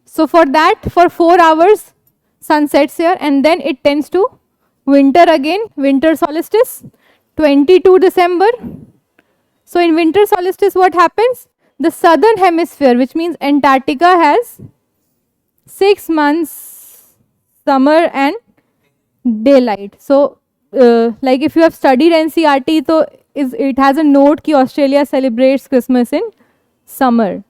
So for that, for 4 hours, sun sets here and then it tends to winter again, winter solstice, 22 December. So in winter solstice, what happens? The southern hemisphere, which means Antarctica, has 6 months summer and daylight. So like if you have studied NCERT, so it has a note that Australia celebrates Christmas in summer.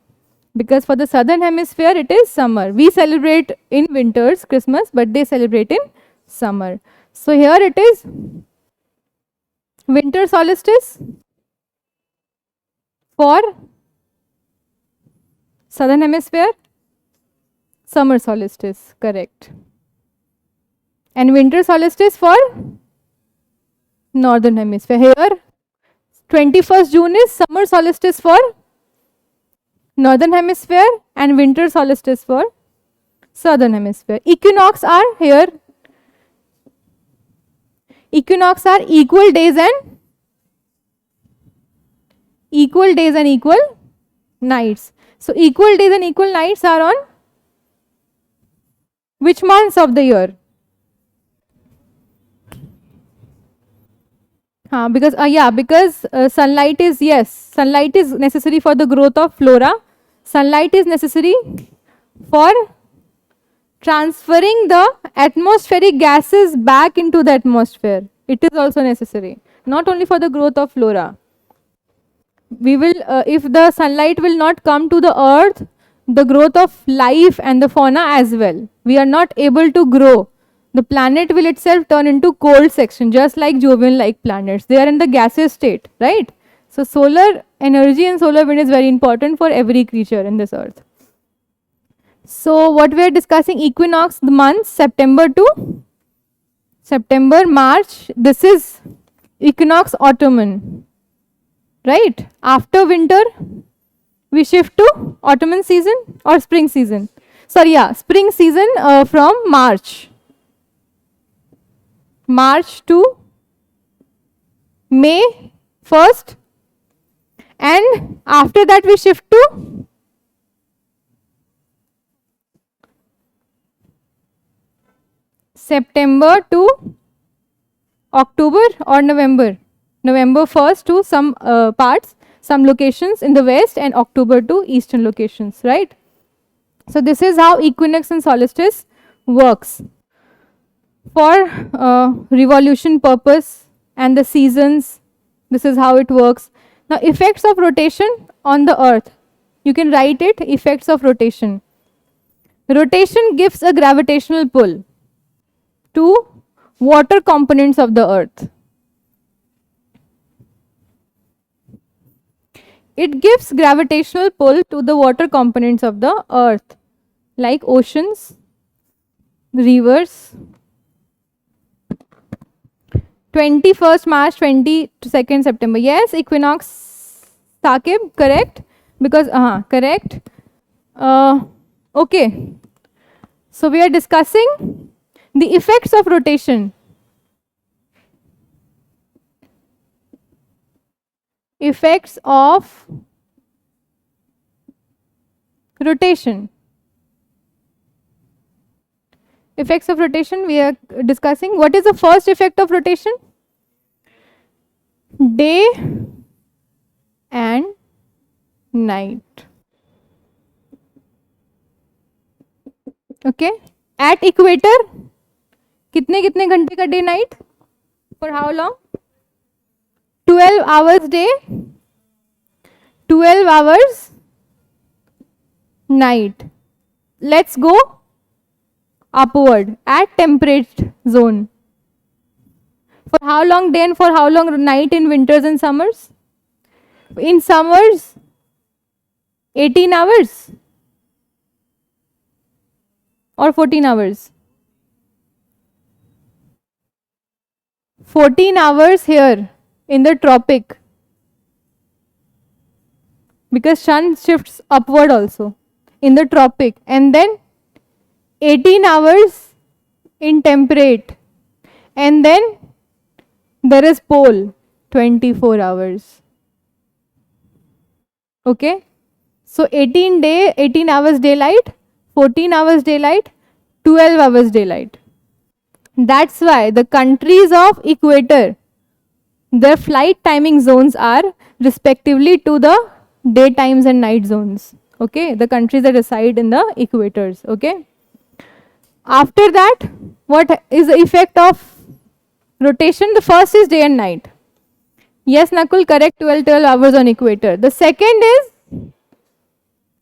Because for the southern hemisphere, it is summer. We celebrate in winters Christmas, but they celebrate in summer. So here it is winter solstice for southern hemisphere, summer solstice, correct. And winter solstice for northern hemisphere. Here 21st June is summer solstice for northern hemisphere and winter solstice for southern hemisphere. Equinox are here. Equinox are equal days and equal nights. So equal days and equal nights are on which months of the year? Because sunlight is necessary for the growth of flora. Sunlight is necessary for transferring the atmospheric gases back into the atmosphere. It is also necessary, not only for the growth of flora. We will, if the sunlight will not come to the earth, the growth of life and the fauna as well. We are not able to grow. The planet will itself turn into cold section, just like Jovian-like planets. They are in the gaseous state, right? So solar energy and solar wind is very important for every creature in this earth. So what we are discussing, equinox, the months September to March. This is equinox autumn, right? After winter, we shift to autumn season or spring season. Spring season from March to May 1st, and after that we shift to September to October or November? November 1st to some parts, some locations in the west, and October to eastern locations, right? So this is how equinox and solstice works. For revolution purpose and the seasons, this is how it works. Now effects of rotation on the earth. You can write it, effects of rotation. Rotation gives a gravitational pull to water components of the earth. It gives gravitational pull to the water components of the earth, like oceans, rivers. 21st March, 22nd September. Yes, equinox, Saqib, correct? Because, correct. Okay. So we are discussing the effects of rotation. Effects of rotation. Effects of rotation we are discussing. What is the first effect of rotation? Day and night. Okay. At equator, कितने घंटे का day night? For how long? 12 hours day, 12 hours night. Let's go upward at temperate zone. For how long day and for how long night in winters and summers? In summers, 18 hours or 14 hours? 14 hours here in the tropic, because sun shifts upward also in the tropic, and then 18 hours in temperate, and then there is pole, 24 hours. Okay, so 18 hours daylight, 14 hours daylight, 12 hours daylight. That's why the countries of equator, their flight timing zones are respectively to the day times and night zones. Okay, the countries that reside in the equators. Okay. After that, what is the effect of rotation? The first is day and night. Yes, Nakul, correct, 12 hours on equator. The second is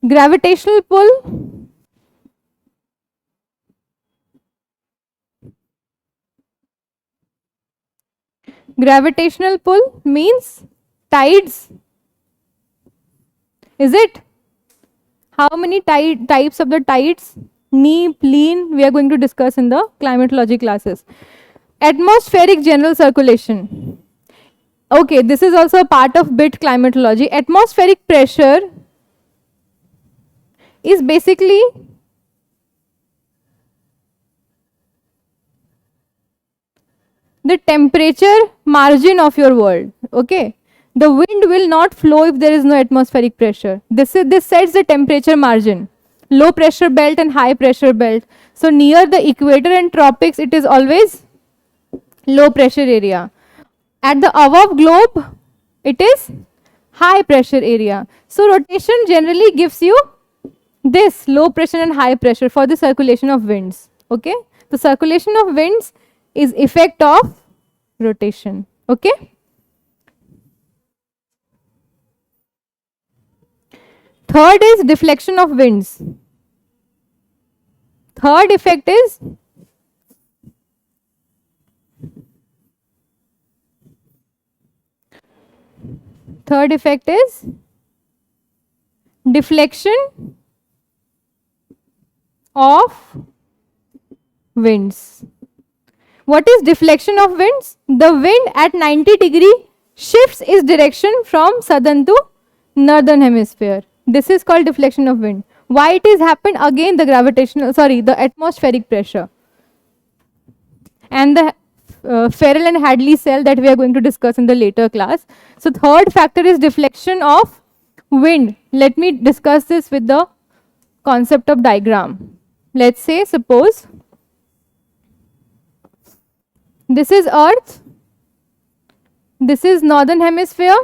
gravitational pull. Gravitational pull means tides. Is it? How many types of the tides? Neap, lean, we are going to discuss in the climatology classes. Atmospheric general circulation. Okay, this is also a part of bit climatology. Atmospheric pressure is basically the temperature margin of your world. Okay, the wind will not flow if there is no atmospheric pressure. This sets the temperature margin. Low pressure belt and high pressure belt. So near the equator and tropics, it is always low pressure area. At the above globe, it is high pressure area. So rotation generally gives you this low pressure and high pressure for the circulation of winds. Okay, the circulation of winds is effect of rotation. Okay. Third is deflection of winds. Third effect is deflection of winds. What is deflection of winds? The wind at 90 degree shifts its direction from southern to northern hemisphere. This is called deflection of wind. Why it is happened? Again, the atmospheric pressure and the Ferrell and Hadley cell that we are going to discuss in the later class. So third factor is deflection of wind. Let me discuss this with the concept of diagram. Let's say, suppose this is Earth This is northern hemisphere.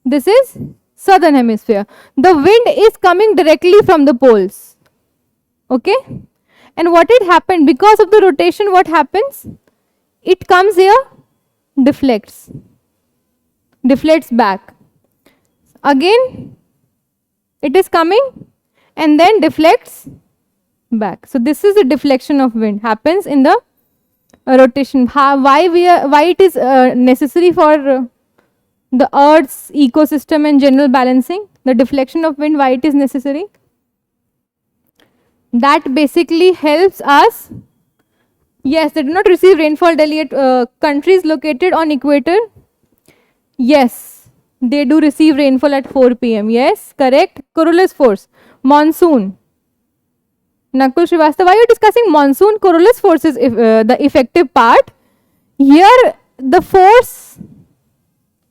This is southern hemisphere. The wind is coming directly from the poles. Okay? And what it happened, because of the rotation, what happens? It comes here, deflects back. Again, it is coming and then deflects back. So this is the deflection of wind, happens in the rotation. Why it is necessary for the Earth's ecosystem and general balancing? The deflection of wind, why it is necessary? That basically helps us. Yes, they do not receive rainfall daily at countries located on equator. Yes, they do receive rainfall at 4 p.m. Yes, correct. Coriolis force, monsoon. Nakul Srivastava, why are you discussing monsoon? Coriolis force is the effective part. Here, the force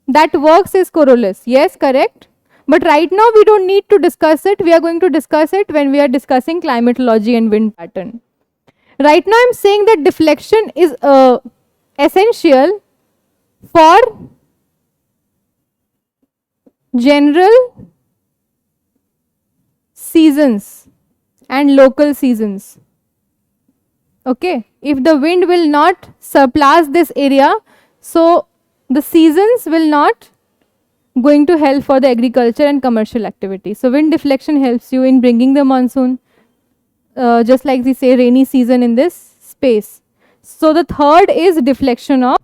that works is Coriolis. Yes, correct. But right now, we don't need to discuss it. We are going to discuss it when we are discussing climatology and wind pattern. Right now, I'm saying that deflection is essential for general seasons and local seasons. Okay, if the wind will not surpass this area, so the seasons will not going to help for the agriculture and commercial activity. So wind deflection helps you in bringing the monsoon, just like we say rainy season in this space. So the third is deflection of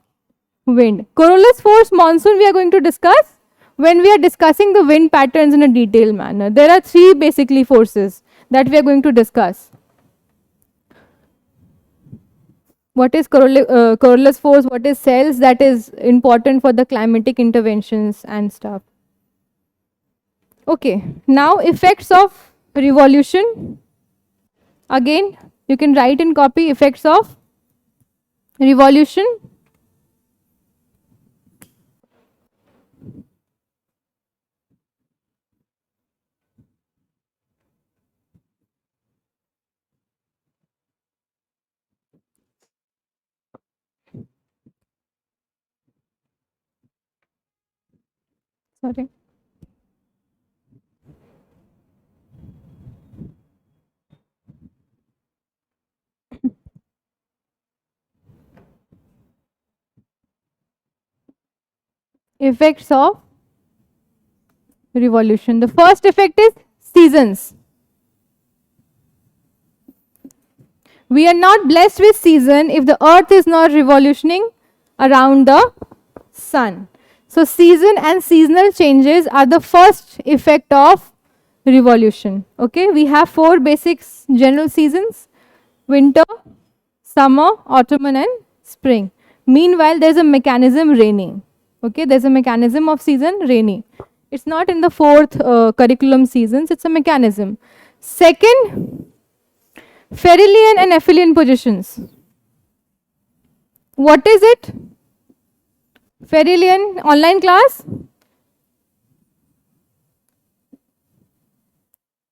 wind. Coriolis force, monsoon we are going to discuss when we are discussing the wind patterns in a detailed manner. There are three basically forces that we are going to discuss. What is Coriolis force, what is cells, that is important for the climatic interventions and stuff. Okay, now effects of revolution. Again, you can write in copy effects of revolution. Sorry. Effects of revolution. The first effect is seasons. We are not blessed with season if the earth is not revolutioning around the sun. So season and seasonal changes are the first effect of revolution. Okay, we have four basic general seasons: winter, summer, autumn and spring. Meanwhile, there's a mechanism rainy. Okay, there's a mechanism of season rainy. It's not in the fourth curriculum seasons, it's a mechanism. Second, perihelion and aphelion positions. What is it? Perihelion, online class?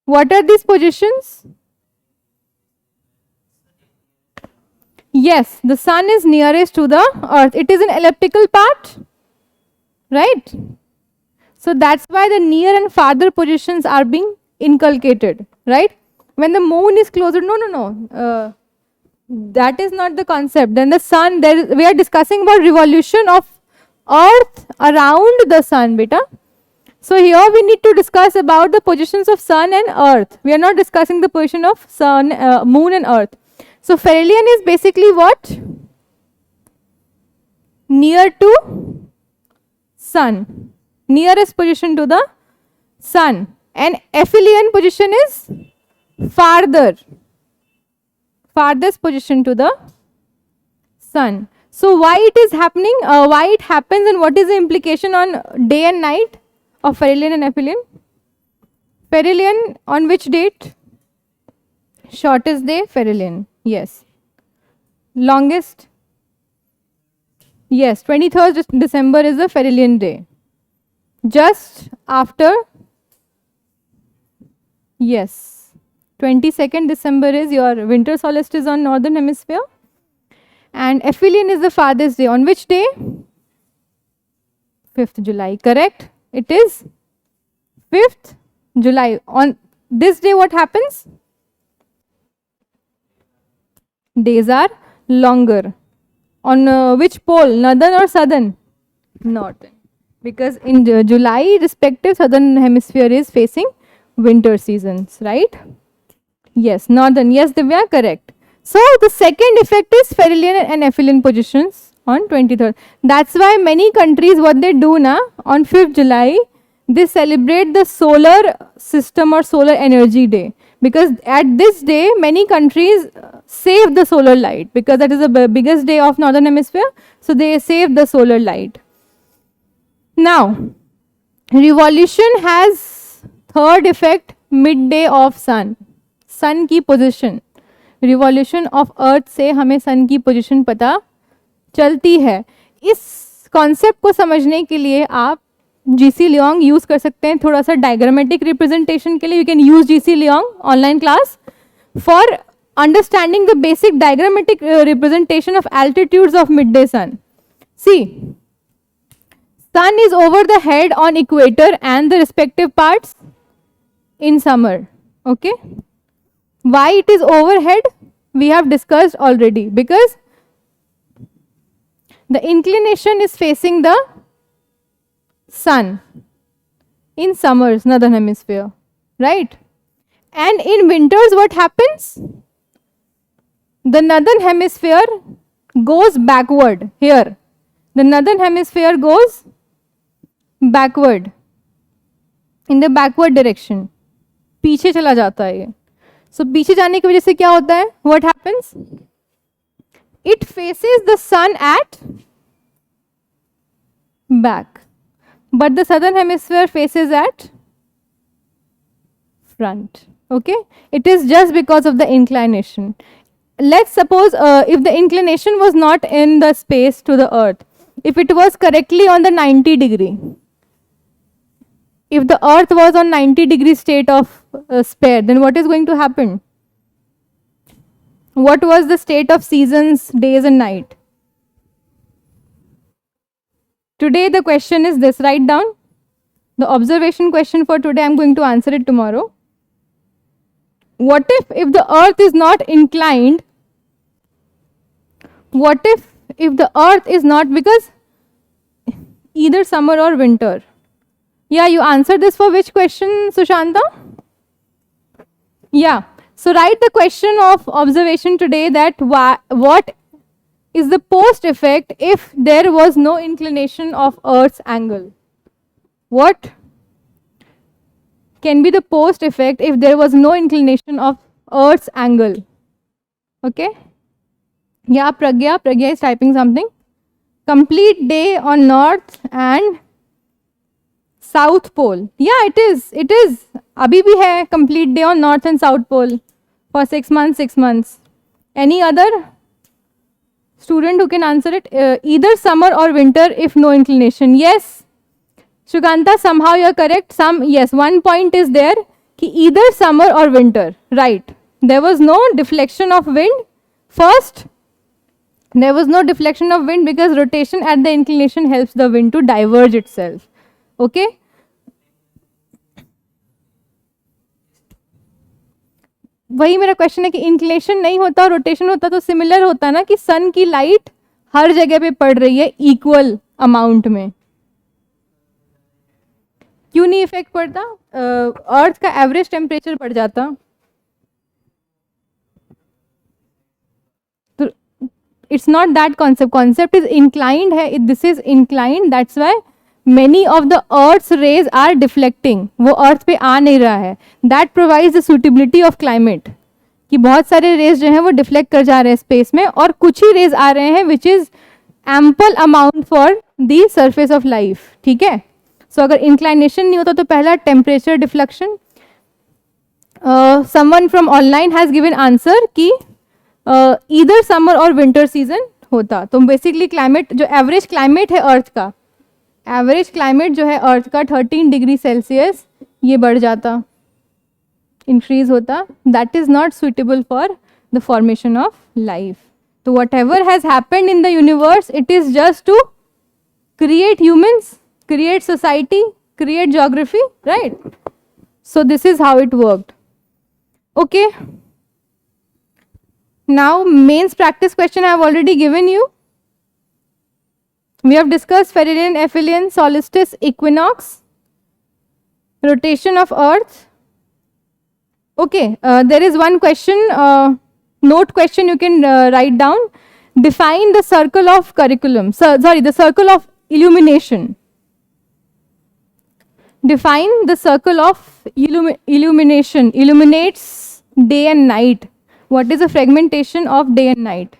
What are these positions? Yes, the sun is nearest to the earth. It is an elliptical path, right? So that's why the near and farther positions are being inculcated, right? When the moon is closer, no. That is not the concept. Then the sun, we are discussing about revolution of earth around the sun, beta. So here we need to discuss about the positions of sun and earth. We are not discussing the position of sun, moon and earth. So perihelion is basically what? Near to sun. Nearest position to the sun. And aphelion position is farther. Farthest position to the sun. So why it is happening? Why it happens and what is the implication on day and night of perihelion and aphelion? Perihelion on which date? Shortest day, perihelion. Yes. Longest? Yes, 23rd December is the perihelion day. Just after? Yes. 22nd December is your winter solstice on northern hemisphere. And aphelion is the farthest day. On which day? 5th July. Correct? It is 5th July. On this day, what happens? Days are longer. On which pole? Northern or southern? Northern. Because in July, respective southern hemisphere is facing winter seasons, right? Yes, northern. Yes, Divya, correct. So the second effect is perihelion and aphelion positions on 23rd. That's why many countries, what they do na, on 5th July, they celebrate the solar system or solar energy day. Because at this day, many countries save the solar light, because that is the biggest day of northern hemisphere. So they save the solar light. Now, revolution has third effect, midday of sun. Sun की position. Revolution of earth से हमें sun की position पता चलती है. इस concept को समझने के लिए आप GC Leong यूज कर सकते हैं. थोड़ा सा diagrammatic representation के लिए you can use GC Leong online class for understanding the basic diagrammatic representation of altitudes of midday sun. See, sun is over the head on equator and the respective parts in summer. Okay. Why it is overhead? We have discussed already. Because the inclination is facing the sun in summers, northern hemisphere, right? And in winters, what happens? The northern hemisphere goes backward here. The northern hemisphere goes backward in the backward direction. पीछे चला जाता है ये. So पीछे जाने की वजह से क्या होता है? What happens? It faces the sun at back, but the southern hemisphere faces at front. Okay, it is just because of the inclination. Let's suppose if the inclination was not in the space to the earth, if it was correctly on the 90 degree, if the earth was on 90 degree state of spare, then what is going to happen? What was the state of seasons, days and night? Today the question is this, write down. The observation question for today, I am going to answer it tomorrow. What if the earth is not inclined? What if the earth is not, because either summer or winter? Yeah, you answered this for which question, Sushanta? Yeah. So write the question of observation today, that what is the post effect if there was no inclination of Earth's angle? What can be the post effect if there was no inclination of Earth's angle? Okay. Yeah, Pragya is typing something. Complete day on north and south pole. Yeah, it is. Abhi bhi hai complete day on north and south pole for 6 months. Any other student who can answer it? Either summer or winter if no inclination. Yes. Shuganta, somehow you are correct. Yes, one point is there. Ki either summer or winter. Right. There was no deflection of wind. First, there was no deflection of wind because rotation at the inclination helps the wind to diverge itself. Okay. वही मेरा question है कि inclination नहीं होता और rotation होता तो similar होता ना, कि सन की लाइट हर जगह पे पड़ रही है इक्वल अमाउंट में. क्यों नहीं इफेक्ट पड़ता? अर्थ का एवरेज टेम्परेचर बढ़ जाता. तो it's not that concept is inclined है. This is inclined, that's why many of the earth's rays are deflecting. वो अर्थ पे आ नहीं रहा है. That provides the suitability of climate. कि बहुत सारे रेज जो हैं वो डिफ्लेक्ट कर जा रहे हैं स्पेस में और कुछ ही रेज आ रहे हैं which is ample amount for the surface of life. ठीक है. सो अगर इंक्लाइनेशन नहीं होता तो पहला temperature deflection. Someone from online has given answer कि ईदर समर और विंटर सीजन होता. तो बेसिकली क्लाइमेट जो एवरेज क्लाइमेट है अर्थ का, एवरेज क्लाइमेट जो है अर्थ का 13 डिग्री सेल्सियस ये बढ़ जाता, इंक्रीज होता. That is not suitable for the formation of life. तो whatever has happened in the universe, it is just to create humans, create society, create geography, right? So this is how it worked. Okay. Now mains practice question I have already given you. We have discussed perihelion, aphelion, solstice, equinox, rotation of earth. Okay, there is one question, note question you can write down. Define the circle of curriculum, sorry, the circle of illumination. Define the circle of illumination, illuminates day and night. What is the fragmentation of day and night?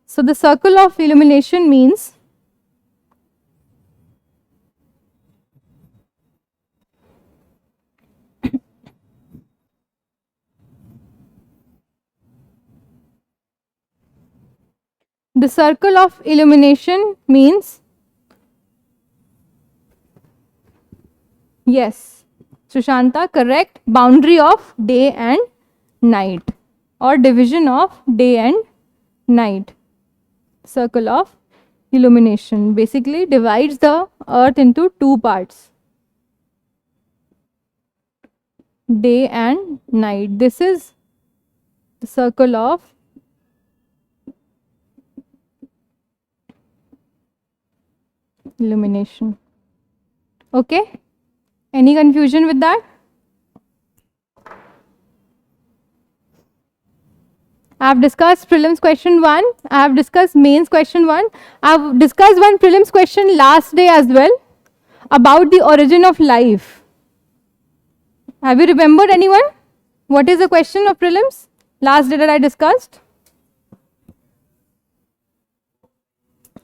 So the circle of illumination means the circle of illumination means, yes, Sushanta, correct, boundary of day and night or division of day and night. Circle of illumination basically divides the earth into two parts, day and night. This is the circle of illumination. Okay, any confusion with that? I have discussed prelims question 1, I have discussed mains question 1, I have discussed one prelims question last day as well about the origin of life. Have you remembered anyone? What is the question of prelims last day that I discussed?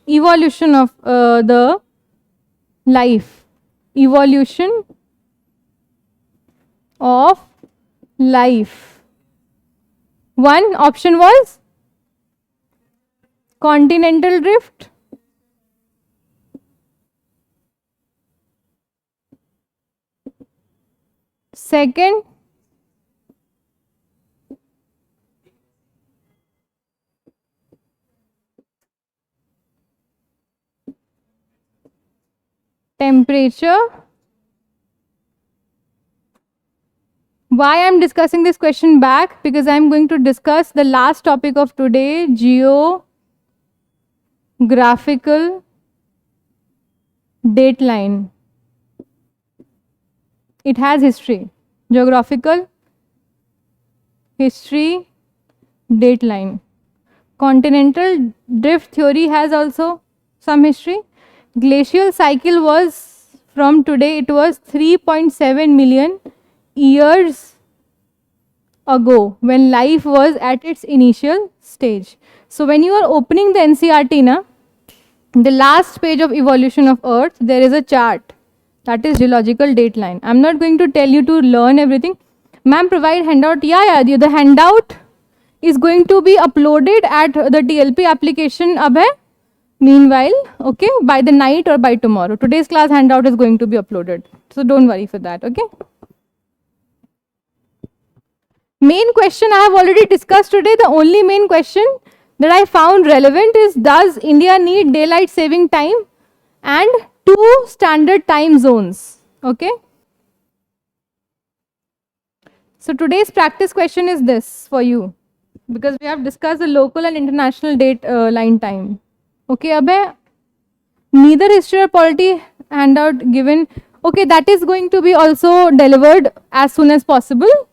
Evolution of the life. Evolution of life. One option was continental drift. Second, temperature. Why I am discussing this question back? Because I am going to discuss the last topic of today, geographical dateline. It has history. Geographical history dateline. Continental drift theory has also some history. Glacial cycle was from today, it was 3.7 million years ago when life was at its initial stage. So when you are opening the NCERT, the last page of evolution of earth, there is a chart that is geological dateline. I am not going to tell you to learn everything. Ma'am, provide handout. Yeah, the handout is going to be uploaded at the TLP application Abhay. Meanwhile, okay, by the night or by tomorrow. Today's class handout is going to be uploaded. So don't worry for that, okay. Main question I have already discussed today. The only main question that I found relevant is, does India need daylight saving time and 2 standard time zones? Okay. So today's practice question is this for you, because we have discussed the local and international date line time. Okay, Abhay, neither history or polity handout given. Okay, that is going to be also delivered as soon as possible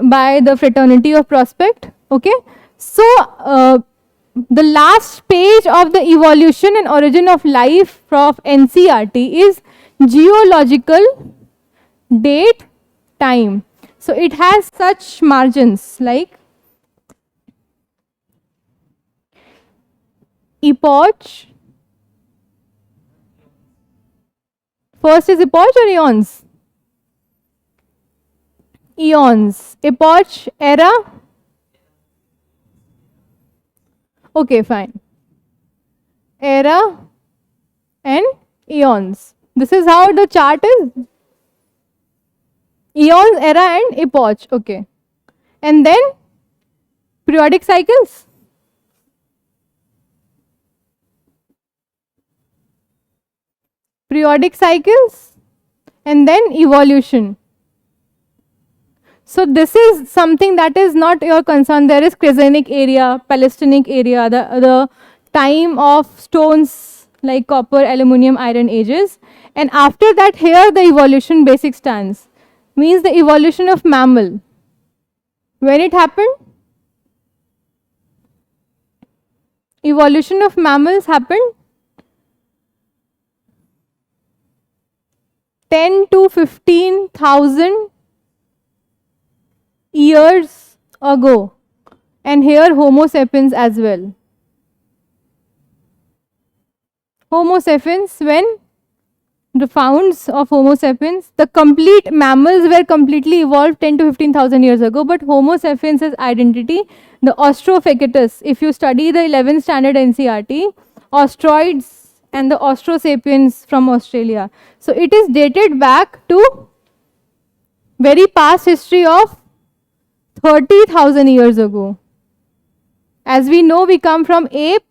by the fraternity of prospect. Okay, so the last page of the evolution and origin of life of NCERT is geological date time. So it has such margins like epoch. First is epoch or eons? Eons. Epoch, era. Okay, fine. Era and eons. This is how the chart is. Eons, era and epoch. Okay. And then periodic cycles. periodic cycles, and then evolution. So this is something that is not your concern. There is cryogenic area, Palestinic area, the time of stones like copper, aluminium, iron ages. And after that, here the evolution basic stands. Means the evolution of mammal. When it happened? Evolution of mammals happened 10 to 15,000 years ago, and here Homo sapiens as well. Homo sapiens, when the founds of Homo sapiens, the complete mammals were completely evolved 10 to 15,000 years ago, but Homo sapiens' identity, the Australopithecus, if you study the 11th standard NCERT, Austroids and the Austrosapiens from Australia. So it is dated back to very past history of 30,000 years ago. As we know, we come from ape.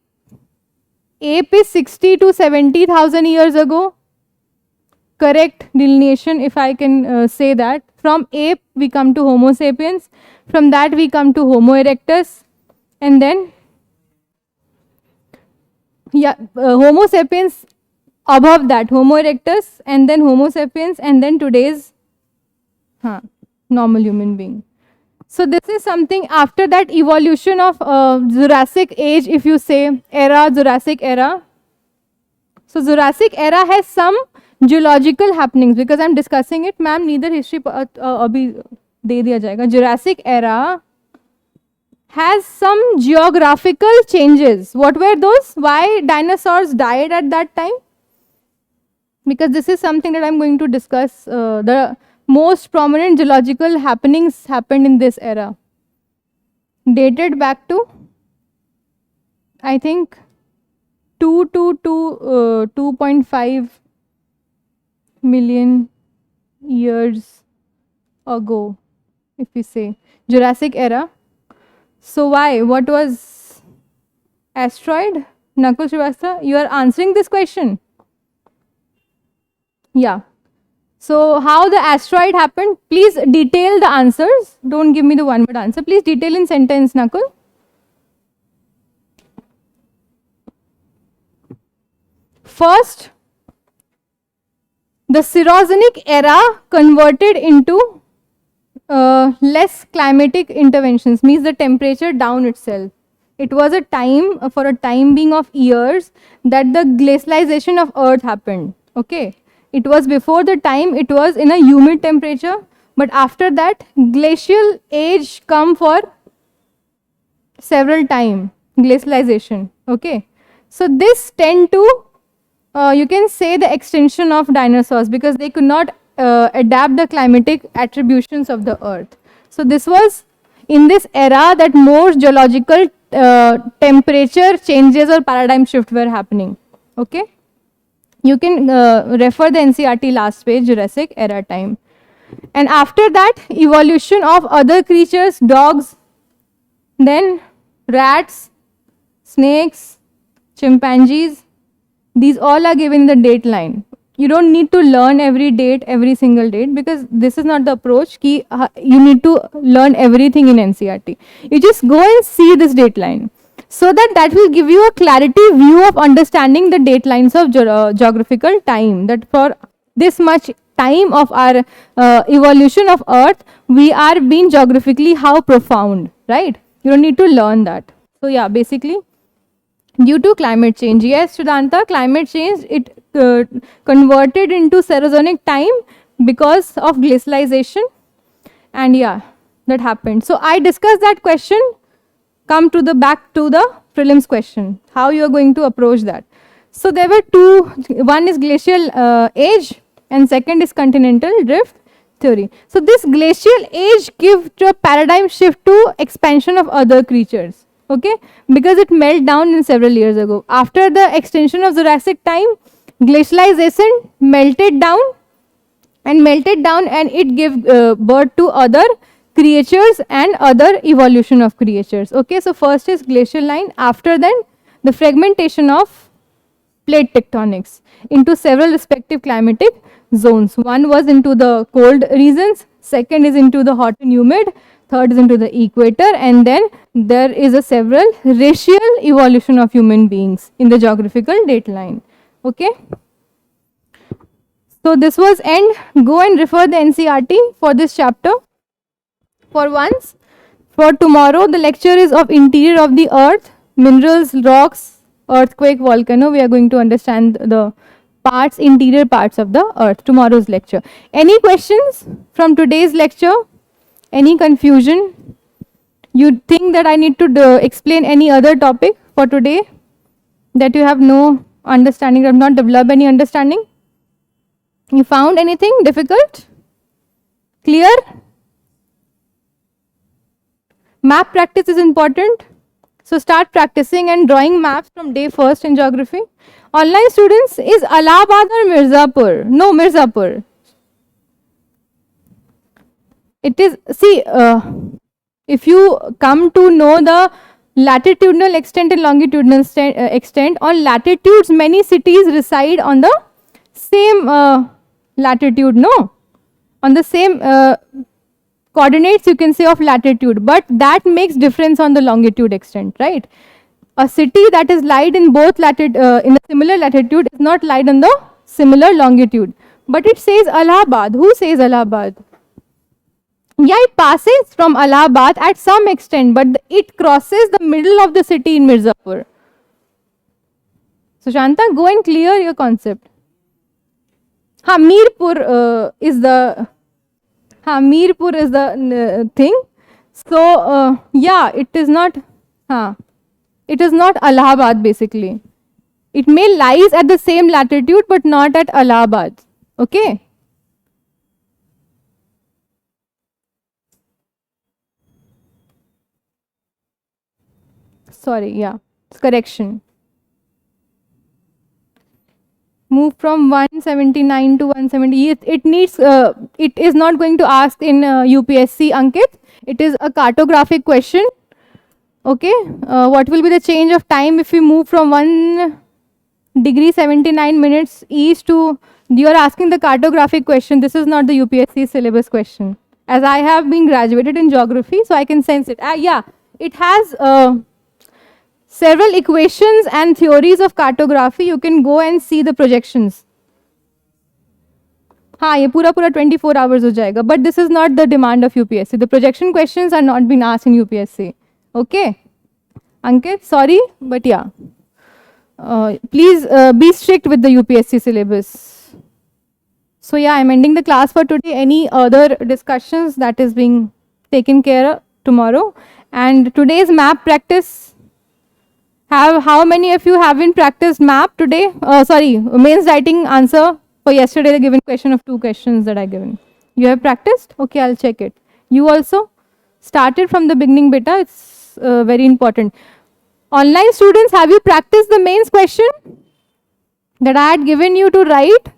Ape is 60 to 70,000 years ago. Correct delineation, if I can say that. From ape, we come to Homo sapiens. From that, we come to Homo erectus. And then, Homo sapiens above that, Homo erectus, and then Homo sapiens, and then today's normal human being. So this is something after that evolution of Jurassic age, if you say era, Jurassic era. So Jurassic era has some geological happenings, because I am discussing it, ma'am, neither history abhi de diya jayega. Jurassic era has some geographical changes. What were those? Why dinosaurs died at that time? Because this is something that I am going to discuss. The most prominent geological happenings happened in this era. Dated back to, I think, 2 to 2.5 million years ago, if we say Jurassic era. So why? What was asteroid? Nakul Srivastava, you are answering this question. Yeah. So how the asteroid happened? Please detail the answers. Don't give me the one word answer. Please detail in sentence, Nakul. First, the Cenozoic era converted into less climatic interventions, means the temperature down itself. It was a time, for a time being of years, that the glacialization of Earth happened. Okay. It was before the time, it was in a humid temperature, but after that, glacial age come for several time, glacialization. Okay. So this tend to, you can say, the extinction of dinosaurs, because they could not adapt the climatic attributions of the Earth. So this was in this era that more geological temperature changes or paradigm shift were happening. Okay. You can refer the NCERT last page, Jurassic era time. And after that, evolution of other creatures, dogs, then rats, snakes, chimpanzees, these all are given in the dateline. You don't need to learn every date, every single date, because this is not the approach. Ki, you need to learn everything in NCERT. You just go and see this dateline, so that will give you a clarity view of understanding the datelines of geographical time, that for this much time of our evolution of Earth, we are being geographically how profound, right? You don't need to learn that. So yeah, basically, due to climate change. Yes, Sudhanta, climate change, it converted into Cenozoic time because of glacialization, and yeah, that happened. So I discussed that question. Come to the back to the prelims question, how you are going to approach that. So there were two, one is glacial age and second is continental drift theory. So this glacial age gives a paradigm shift to expansion of other creatures, okay, because it melted down in several years ago. After the extension of Jurassic time, glacialization melted down and it gave birth to other creatures and other evolution of creatures. Okay, so first is glacial line, after then the fragmentation of plate tectonics into several respective climatic zones. One was into the cold regions, second is into the hot and humid, third is into the equator, and then there is a several racial evolution of human beings in the geographical dateline. Okay. So this was end. Go and refer the NCERT for this chapter for once. For tomorrow, the lecture is of interior of the earth, minerals, rocks, earthquake, volcano. We are going to understand the parts, interior parts of the earth, tomorrow's lecture. Any questions from today's lecture? Any confusion? You think that I need to explain any other topic for today that you have no understanding, have not developed any understanding? You found anything difficult? Clear? Map practice is important. So start practicing and drawing maps from day first in geography. Online students, is Allahabad or Mirzapur? No, Mirzapur. It is, see, if you come to know the latitudinal extent and longitudinal extent, on latitudes many cities reside on the same latitude, no? On the same coordinates you can say of latitude, but that makes difference on the longitude extent, right? A city that is lied in both in the similar latitude is not lied on the similar longitude. But it says Allahabad. Who says Allahabad? Yeah, it passes from Allahabad at some extent, but it crosses the middle of the city in Mirzapur. So Shanta, go and clear your concept. Mirpur is the Mirpur is the thing. So yeah, it is not Allahabad basically. It may lies at the same latitude but not at Allahabad. Okay. Sorry, yeah, correction. Move from 179 to 170. It needs, it is not going to ask in UPSC, Ankit. It is a cartographic question. Okay. What will be the change of time if we move from 1 degree 79 minutes east to, you are asking the cartographic question. This is not the UPSC syllabus question. As I have been graduated in geography, so I can sense it. Yeah, it has several equations and theories of cartography. You can go and see the projections. हाँ, ये पूरा 24 hours हो जाएगा. But this is not the demand of UPSC. The projection questions are not being asked in UPSC. Okay, Ankit, sorry, but yeah. Please be strict with the UPSC syllabus. So yeah, I'm ending the class for today. Any other discussions that is being taken care of tomorrow? And today's map practice. How many of you haven't practiced map today? Sorry, mains writing answer for yesterday, the given question of 2 questions that I given. You have practiced? Okay, I'll check it. You also started from the beginning, beta. It's very important. Online students, have you practiced the mains question that I had given you to write?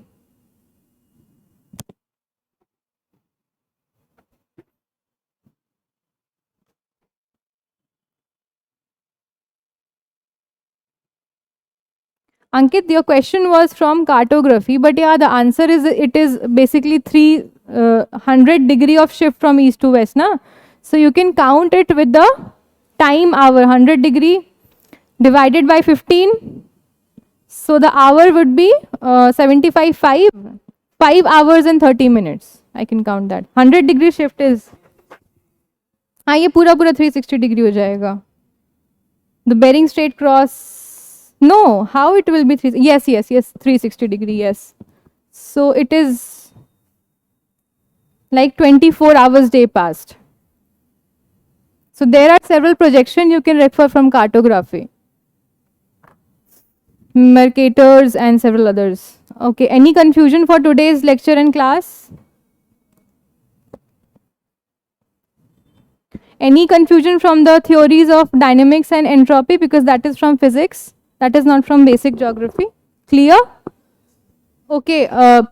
Ankit, your question was from cartography, but yeah, the answer is, it is basically 300 degree of shift from east to west, na? So you can count it with the time hour, 100 degree divided by 15. So the hour would be 75, 5 hours and 30 minutes. I can count that. 100 degree shift is, हाँ ये पूरा 360 degree हो जाएगा. The Bering Strait cross. No, how it will be 360 degree, yes. So it is like 24 hours day past. So there are several projections you can refer from cartography. Mercators and several others. Okay, any confusion for today's lecture and class? Any confusion from the theories of dynamics and entropy, because that is from physics? That is not from basic geography. Clear? Okay,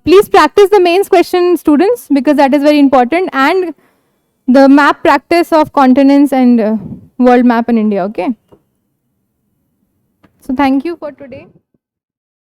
please practice the mains question, students, because that is very important, and the map practice of continents and world map in India. Okay. So thank you for today.